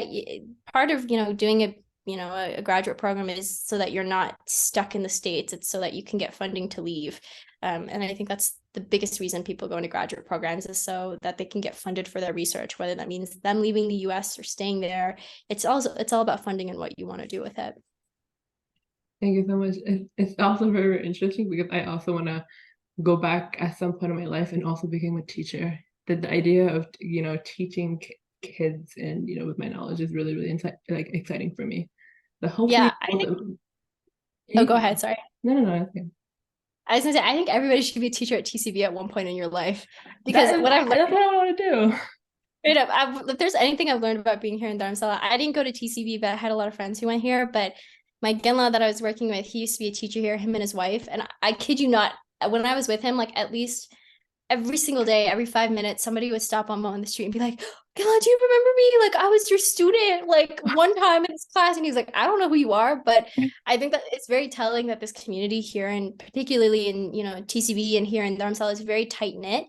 part of doing a graduate program is so that you're not stuck in the States. It's so that you can get funding to leave. And I think that's the biggest reason people go into graduate programs, is so that they can get funded for their research, whether that means them leaving the US or staying there. It's all about funding and what you want to do with it. Thank you so much. It's also very, very interesting because I also want to go back at some point in my life and also become a teacher. The idea of teaching kids and with my knowledge is really, really exciting for me. The hopefully. Yeah, I think. Oh, go ahead. Sorry. No. Okay. I was gonna say, I think everybody should be a teacher at TCB at one point in your life, because that's what I want to do. Straight up, if there's anything I've learned about being here in Dharamsala, I didn't go to TCB, but I had a lot of friends who went here. But my Genla that I was working with, he used to be a teacher here, him and his wife. And I kid you not, when I was with him, like at least every single day, every 5 minutes, somebody would stop on the street and be like, Genla, do you remember me? Like, I was your student, like one time in this class. And he's like, I don't know who you are, but I think that it's very telling that this community here, and particularly in, TCB and here in Dharamsala, is very tight knit.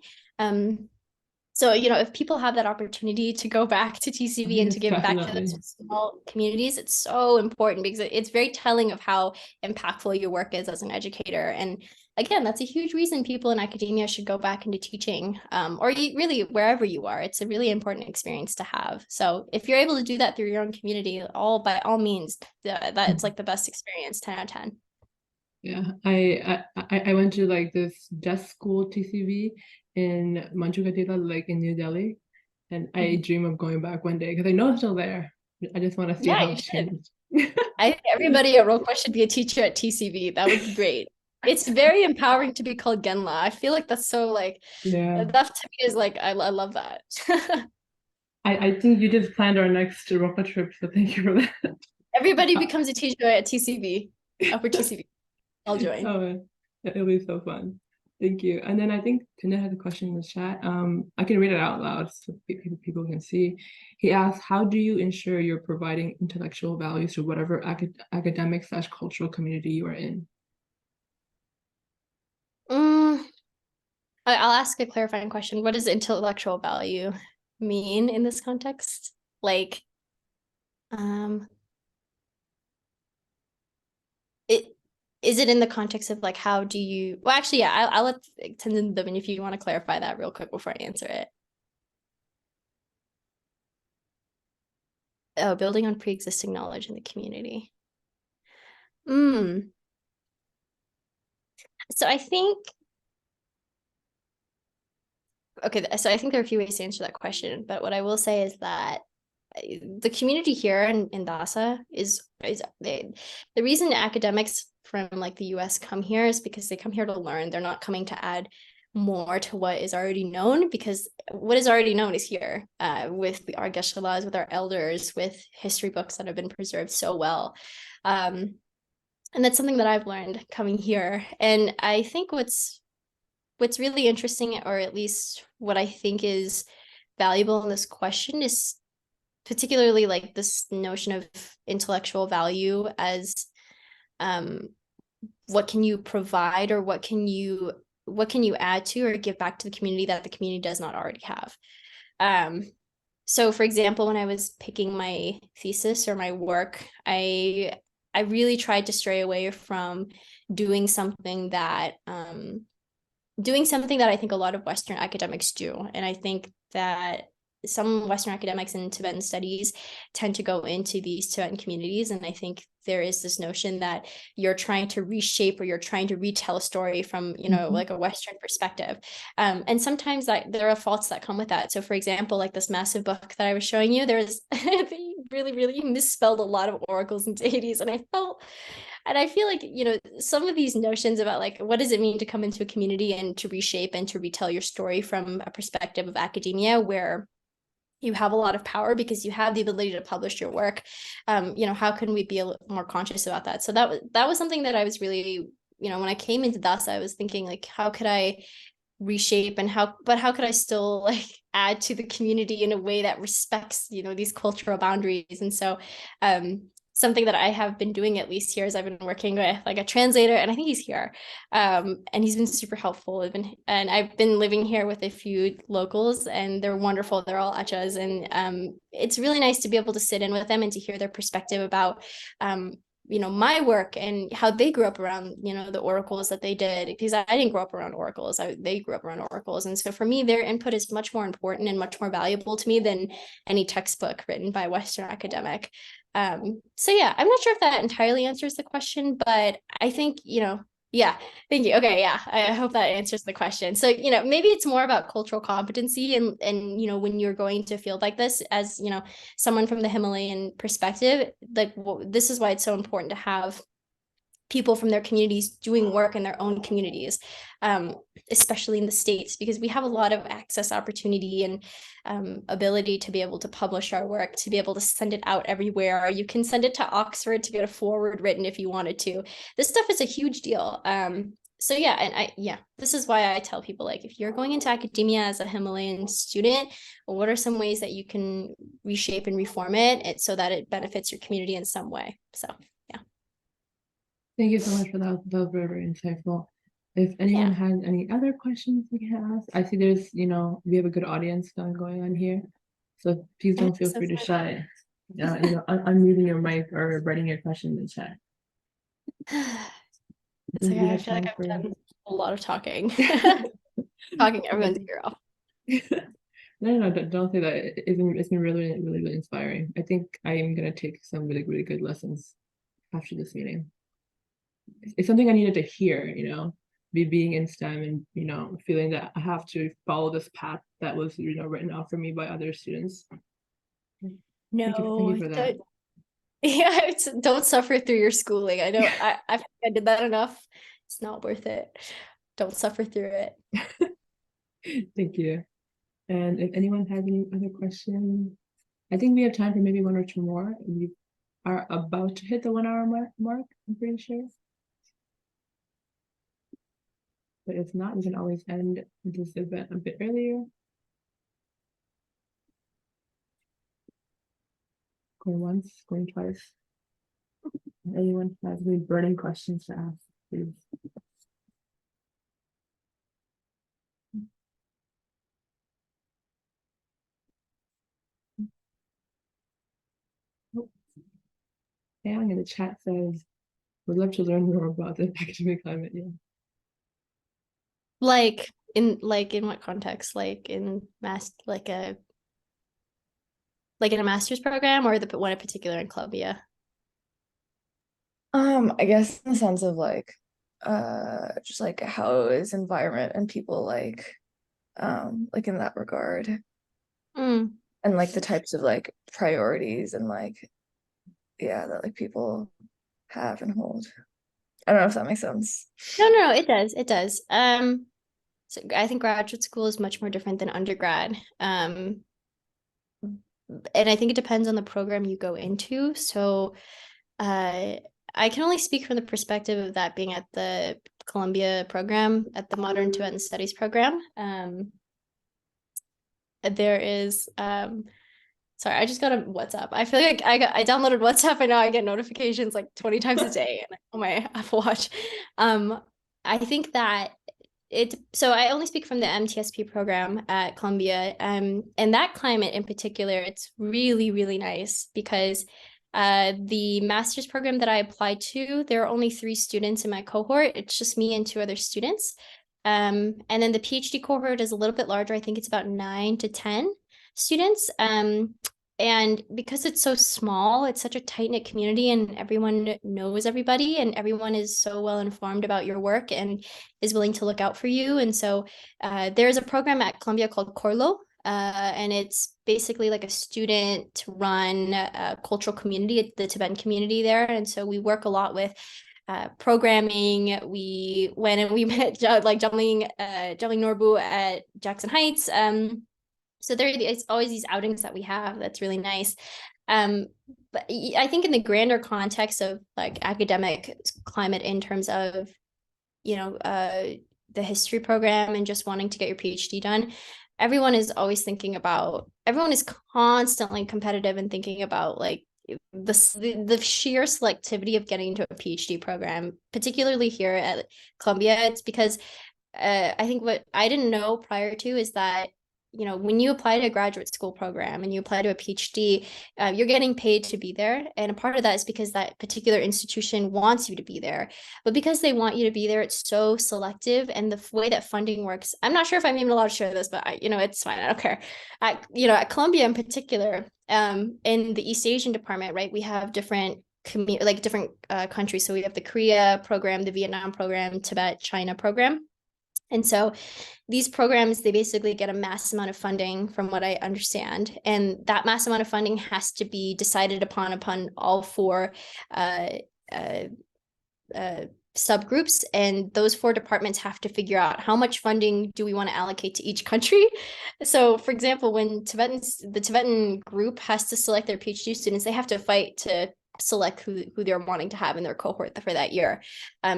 So, if people have that opportunity to go back to TCV and to give back to those small communities, it's so important, because it's very telling of how impactful your work is as an educator. And again, that's a huge reason people in academia should go back into teaching, or really wherever you are. It's a really important experience to have. So if you're able to do that through your own community, by all means, that's like the best experience, 10 out of 10. Yeah, I went to like this desk school TCV in Manchukuo, like in New Delhi, and I dream of going back one day because I know it's still there. I just want to see how it's changed. I think everybody at Rokpa should be a teacher at TCV. That would be great. It's very empowering to be called Genla. I feel like that's so that to me is like, I love that. I think you just planned our next Rokpa trip, so thank you for that. Everybody becomes a teacher at TCV, upper TCV. I'll join. Oh, it'll be so fun. Thank you. And then I think Tendol has a question in the chat. I can read it out loud so people can see. He asks, how do you ensure you're providing intellectual values to whatever academic/cultural community you are in? I'll ask a clarifying question. What does intellectual value mean in this context? Like, is it in the context of like, how do you, well, actually, yeah, I'll let Tenzin Dubin, if you want to clarify that real quick before I answer it. Oh, building on pre-existing knowledge in the community. So I think, okay, so I think there are a few ways to answer that question, but what I will say is that the community here in Dasa is the reason academics from like the US come here is because they come here to learn. They're not coming to add more to what is already known, because what is already known is here, with our geshe-las, with our elders, with history books that have been preserved so well. And that's something that I've learned coming here. And I think what's really interesting, or at least what I think is valuable in this question, is particularly like this notion of intellectual value as, what can you provide, or what can you add to or give back to the community that the community does not already have. So for example, when I was picking my thesis or my work, I really tried to stray away from doing something that I think a lot of Western academics do. And I think that some Western academics in Tibetan studies tend to go into these Tibetan communities. And I think there is this notion that you're trying to reshape, or you're trying to retell a story from, like a Western perspective. And sometimes there are faults that come with that. So for example, like this massive book that I was showing you, there's they really, really misspelled a lot of oracles and deities. And I feel like, some of these notions about like, what does it mean to come into a community and to reshape and to retell your story from a perspective of academia, where you have a lot of power because you have the ability to publish your work. How can we be a little more conscious about that? So that was something that I was really, when I came into this, I was thinking like, how could I reshape, and how could I still like add to the community in a way that respects, these cultural boundaries? And so something that I have been doing, at least here, is I've been working with like a translator, and I think he's here, and he's been super helpful. And I've been living here with a few locals, and they're wonderful. They're all achas, and it's really nice to be able to sit in with them and to hear their perspective about my work and how they grew up around, the oracles that they did, because I didn't grow up around oracles. They grew up around oracles. And so for me, their input is much more important and much more valuable to me than any textbook written by a Western academic. So yeah, I'm not sure if that entirely answers the question, but I think, yeah, thank you. Okay, yeah, I hope that answers the question. So, maybe it's more about cultural competency, and when you're going to a field like this, as, someone from the Himalayan perspective, like, this is why it's so important to have people from their communities doing work in their own communities, especially in the States, because we have a lot of access, opportunity, and ability to be able to publish our work, to be able to send it out everywhere. You can send it to Oxford to get a foreword written if you wanted to. This stuff is a huge deal. So yeah, and this is why I tell people, like, if you're going into academia as a Himalayan student, what are some ways that you can reshape and reform it so that it benefits your community in some way? So yeah. Thank you so much for that. That was very, very insightful. If anyone has any other questions we can ask, I see there's, we have a good audience going on here. So please don't feel free to shy. Unmuting your mic or writing your question in the chat. It's okay. I feel like I've done a lot of talking. Talking everyone's ear off. No, don't say that. It's been really, really, really inspiring. I think I am gonna take some really, really good lessons after this meeting. It's something I needed to hear, being in STEM and, feeling that I have to follow this path that was, written out for me by other students. No, thank you for that. Yeah, don't suffer through your schooling. I know I did that enough. It's not worth it. Don't suffer through it. Thank you. And if anyone has any other questions, I think we have time for maybe one or two more. We are about to hit the 1 hour mark, I'm pretty sure. But if not, we can always end this event a bit earlier. Going once, going twice. If anyone has any burning questions to ask, please. Yang in the chat says, would love to learn more about the academic climate. Yeah. Like in what context? Like in in a master's program, or the one in particular in Columbia? I guess in the sense of like just like how is environment and people like in that regard. And like the types of like priorities and like that like people have and hold. I don't know if that makes sense. No, it does. So I think graduate school is much more different than undergrad. And I think it depends on the program you go into. So I can only speak from the perspective of that being at the Columbia program, at the Modern Tibetan Studies program. There is sorry, I just got a WhatsApp. I feel like I downloaded WhatsApp and now I get notifications like 20 times a day on my Apple Watch. I think that so I only speak from the MTSP program at Columbia. And that climate in particular, it's really, really nice because the master's program that I applied to, there are only 3 students in my cohort. It's just me and 2 other students. And then the PhD cohort is a little bit larger. I think it's about 9 to 10 students. And because it's so small, it's such a tight-knit community and everyone knows everybody and everyone is so well informed about your work and is willing to look out for you. And so there's a program at Columbia called Corlo, and it's basically like a student-run cultural community, the Tibetan community there. And so we work a lot with programming. We went and we met like Jumling Norbu at Jackson Heights. So it's always these outings that we have. That's really nice. But I think in the grander context of like academic climate in terms of, the history program and just wanting to get your PhD done, everyone is constantly competitive and thinking about like the sheer selectivity of getting into a PhD program, particularly here at Columbia. It's because I think what I didn't know prior to is that when you apply to a graduate school program and you apply to a PhD, you're getting paid to be there. And a part of that is because that particular institution wants you to be there. But because they want you to be there, it's so selective. And the way that funding works, I'm not sure if I'm even allowed to share this, but it's fine. I don't care. At Columbia in particular, in the East Asian department, right, we have different countries. So we have the Korea program, the Vietnam program, Tibet, China program. And so these programs, they basically get a mass amount of funding from what I understand. And that mass amount of funding has to be decided upon all 4 subgroups. And those 4 departments have to figure out how much funding do we want to allocate to each country. So for example, when the Tibetan group has to select their PhD students, they have to fight to select who they're wanting to have in their cohort for that year.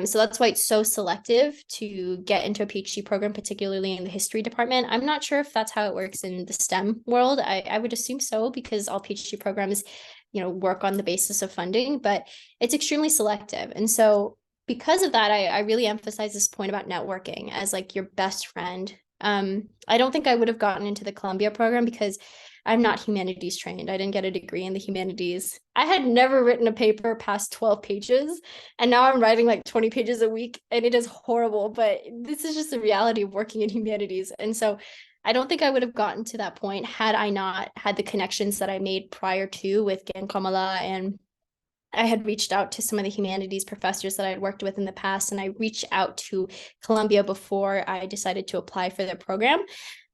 So that's why it's so selective to get into a PhD program, particularly in the history department. I'm not sure if that's how it works in the STEM world. I would assume so, because all PhD programs, work on the basis of funding, but it's extremely selective. And so because of that, I really emphasize this point about networking as like your best friend. I don't think I would have gotten into the Columbia program because I'm not humanities trained. I didn't get a degree in the humanities. I had never written a paper past 12 pages, and now I'm writing like 20 pages a week, and it is horrible, but this is just the reality of working in humanities. And so I don't think I would have gotten to that point had I not had the connections that I made prior to with Gen Kamala, and I had reached out to some of the humanities professors that I had worked with in the past, and I reached out to Columbia before I decided to apply for their program.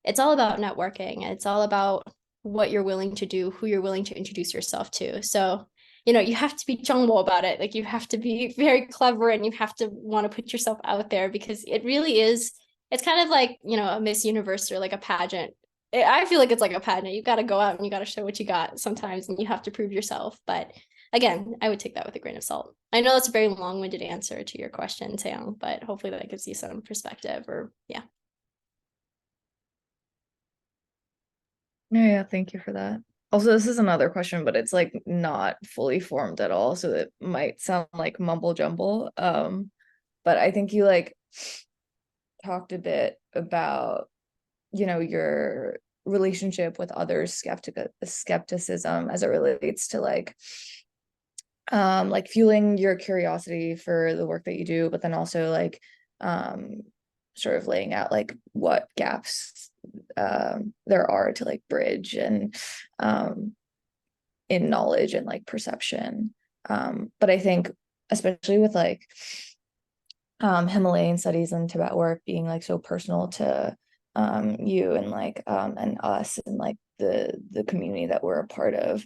It's all about networking. It's all about what you're willing to do, who you're willing to introduce yourself to. So, you have to be jungmo about it. Like, you have to be very clever and you have to want to put yourself out there, because it really is, it's kind of like, a Miss Universe or like a pageant. I feel like it's like a pageant. You got to go out and you got to show what you got sometimes, and you have to prove yourself. But again, I would take that with a grain of salt. I know that's a very long-winded answer to your question, Taeyong, but hopefully that gives you some perspective, or yeah. Yeah, thank you for that. Also, this is another question, but it's like not fully formed at all, so it might sound like mumble jumble. But I think you like talked a bit about, your relationship with others, skepticism as it relates to like fueling your curiosity for the work that you do, but then also like sort of laying out like what gaps there are to like bridge and in knowledge and like perception. But I think especially with like Himalayan studies and Tibet work being like so personal to you and like and us and like the community that we're a part of,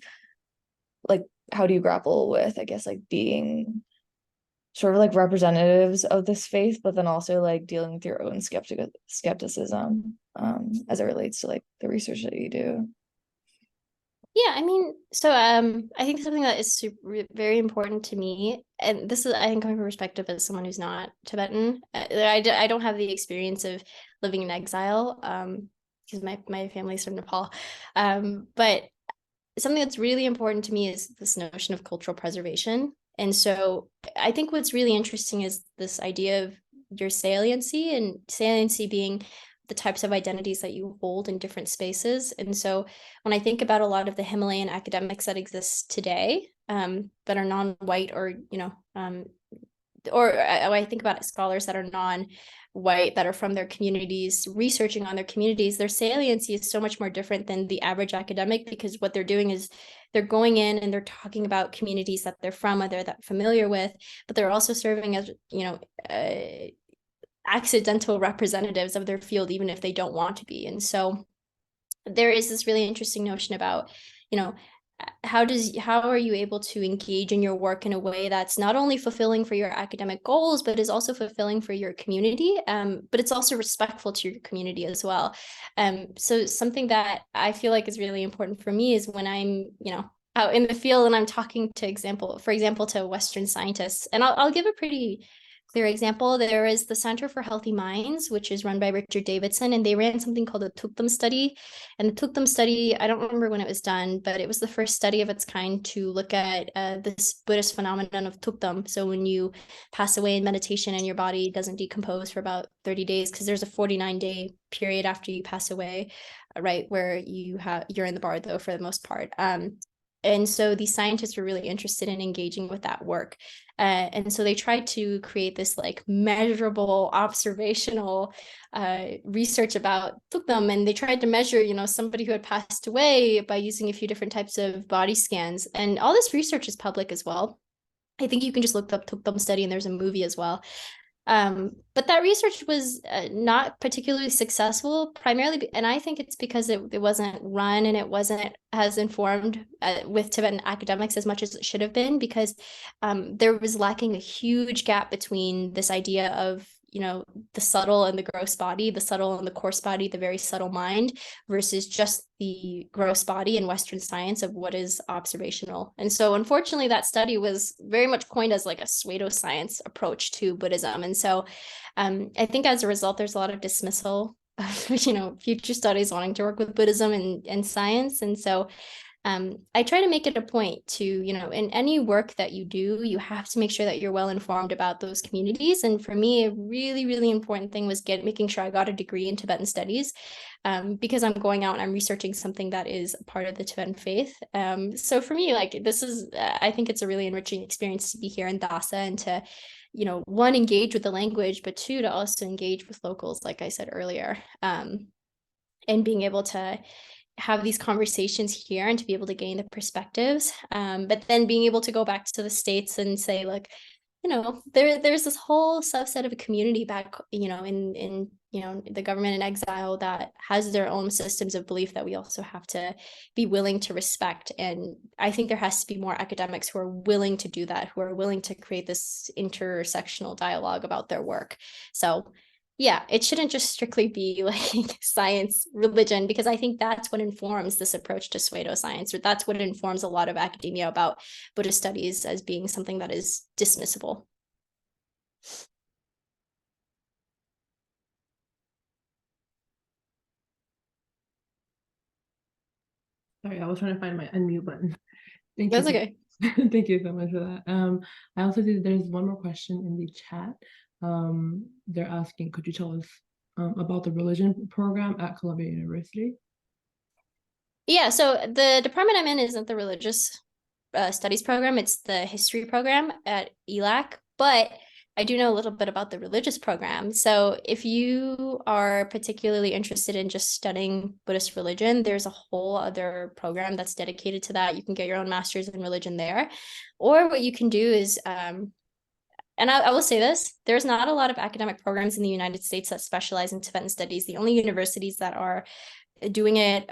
like how do you grapple with, I guess, like being sort of like representatives of this faith, but then also like dealing with your own skepticism as it relates to like the research that you do. Yeah, I mean, so I think something that is very important to me, and this is, I think, coming from perspective as someone who's not Tibetan. I don't have the experience of living in exile, because my family's from Nepal. But something that's really important to me is this notion of cultural preservation. And so I think what's really interesting is this idea of your saliency, and saliency being the types of identities that you hold in different spaces. And so when I think about a lot of the Himalayan academics that exist today, that are non-white, or, or I think about scholars that are non-white, that are from their communities, researching on their communities, their saliency is so much more different than the average academic, because what they're doing is they're going in and they're talking about communities that they're from, or they're that familiar with, but they're also serving as, accidental representatives of their field, even if they don't want to be. And so there is this really interesting notion about, how are you able to engage in your work in a way that's not only fulfilling for your academic goals, but is also fulfilling for your community, but it's also respectful to your community as well. So something that I feel like is really important for me is when I'm, out in the field and I'm talking for example, to Western scientists, and I'll give a pretty clear example. There is the Center for Healthy Minds, which is run by Richard Davidson, and they ran something called the Tukdam study. And the Tukdam study, I don't remember when it was done, but it was the first study of its kind to look at this Buddhist phenomenon of Tukdam. So when you pass away in meditation and your body doesn't decompose for about 30 days, because there's a 49-day period after you pass away, right, where you're in the bardo for the most part. And so these scientists were really interested in engaging with that work. And so they tried to create this like measurable observational research about Tukdam. And they tried to measure, somebody who had passed away by using a few different types of body scans. And all this research is public as well. I think you can just look up Tukdam study, and there's a movie as well. But that research was not particularly successful, primarily, and I think it's because it wasn't run and it wasn't as informed with Tibetan academics as much as it should have been, because there was lacking a huge gap between this idea of, the subtle and the gross body, the subtle and the coarse body, the very subtle mind, versus just the gross body in Western science of what is observational. And so unfortunately, that study was very much coined as like a pseudoscience approach to Buddhism. And so I think as a result, there's a lot of dismissal of, future studies wanting to work with Buddhism and science. And so I try to make it a point to, in any work that you do, you have to make sure that you're well informed about those communities. And for me, a really, really important thing was making sure I got a degree in Tibetan studies, because I'm going out and I'm researching something that is a part of the Tibetan faith. So for me, like, this is, I think it's a really enriching experience to be here in Dasa and to, one, engage with the language, but two, to also engage with locals, like I said earlier, and being able to have these conversations here and to be able to gain the perspectives, but then being able to go back to the States and say, like, there's this whole subset of a community back, in the government in exile that has their own systems of belief that we also have to be willing to respect. And I think there has to be more academics who are willing to do that, who are willing to create this intersectional dialogue about their work. So yeah, it shouldn't just strictly be like science, religion, because I think that's what informs this approach to pseudoscience, or that's what informs a lot of academia about Buddhist studies as being something that is dismissible. Sorry, I was trying to find my unmute button. Thank That's you. okay. Thank you so much for that. I also see there's one more question in the chat. They're asking, could you tell us about the religion program at Columbia University? Yeah, so the department I'm in isn't the religious studies program, it's the history program at ELAC, but I do know a little bit about the religious program. So if you are particularly interested in just studying Buddhist religion, there's a whole other program that's dedicated to that. You can get your own master's in religion there. Or what you can do is, and I will say this, there's not a lot of academic programs in the United States that specialize in Tibetan studies. The only universities that are doing it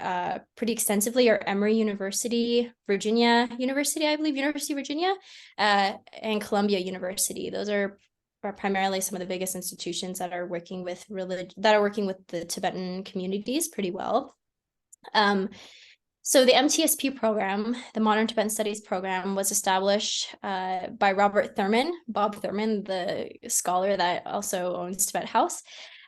pretty extensively are Emory University, Virginia University, I believe, University of Virginia, and Columbia University. Those are primarily some of the biggest institutions that are working with the Tibetan communities pretty well. So the MTSP program, the Modern Tibetan Studies program, was established by Bob Thurman, the scholar that also owns Tibet House.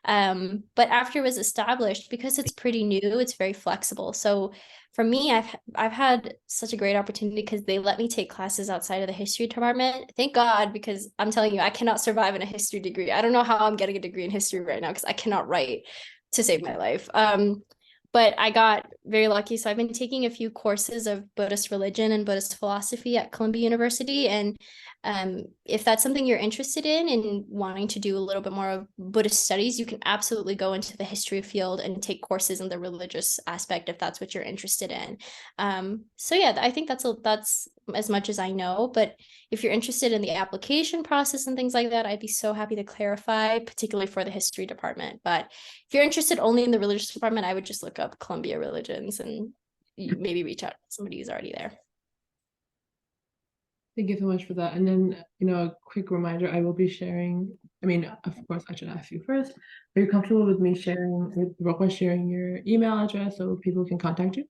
But after it was established, because it's pretty new, it's very flexible. So for me, I've had such a great opportunity because they let me take classes outside of the history department. Thank God, because I'm telling you, I cannot survive in a history degree. I don't know how I'm getting a degree in history right now because I cannot write to save my life. But I got very lucky. So I've been taking a few courses of Buddhist religion and Buddhist philosophy at Columbia University. And if that's something you're interested in and wanting to do a little bit more of Buddhist studies, you can absolutely go into the history field and take courses in the religious aspect if that's what you're interested in. So yeah, I think that's as much as I know. But if you're interested in the application process and things like that, I'd be so happy to clarify, particularly for the history department. But if you're interested only in the religious department, I would just look up Columbia Religions and maybe reach out to somebody who's already there. Thank you so much for that. And then, a quick reminder, I will be sharing, of course, I should ask you first, are you comfortable with me with Rokpa sharing your email address so people can contact you?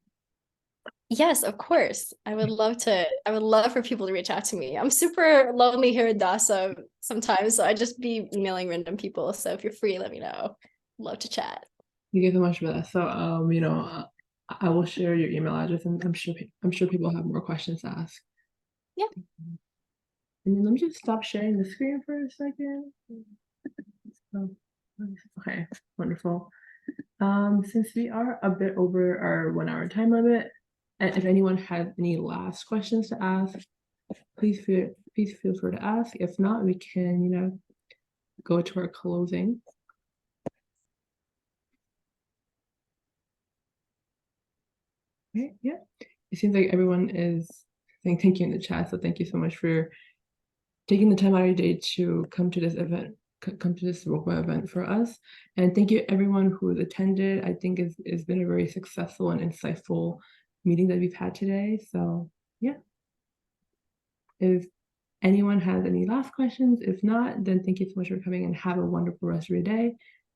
Yes, of course. I would love for people to reach out to me. I'm super lonely here in Dasa sometimes, so I just be emailing random people. So if you're free, let me know. Love to chat. Thank you so much for that. So, I will share your email address, and I'm sure people have more questions to ask. Yeah. And then let me just stop sharing the screen for a second. Okay, wonderful. Since we are a bit over our 1 hour time limit, and if anyone has any last questions to ask, please feel free to ask. If not, we can, go to our closing. Okay, yeah. It seems like everyone is saying thank you in the chat, so thank you so much for taking the time out of your day to come to this event, come to this Rokpa event for us. And thank you everyone who has attended. I think it's been a very successful and insightful meeting that we've had today. So yeah. If anyone has any last questions, if not, then thank you so much for coming and have a wonderful rest of your day.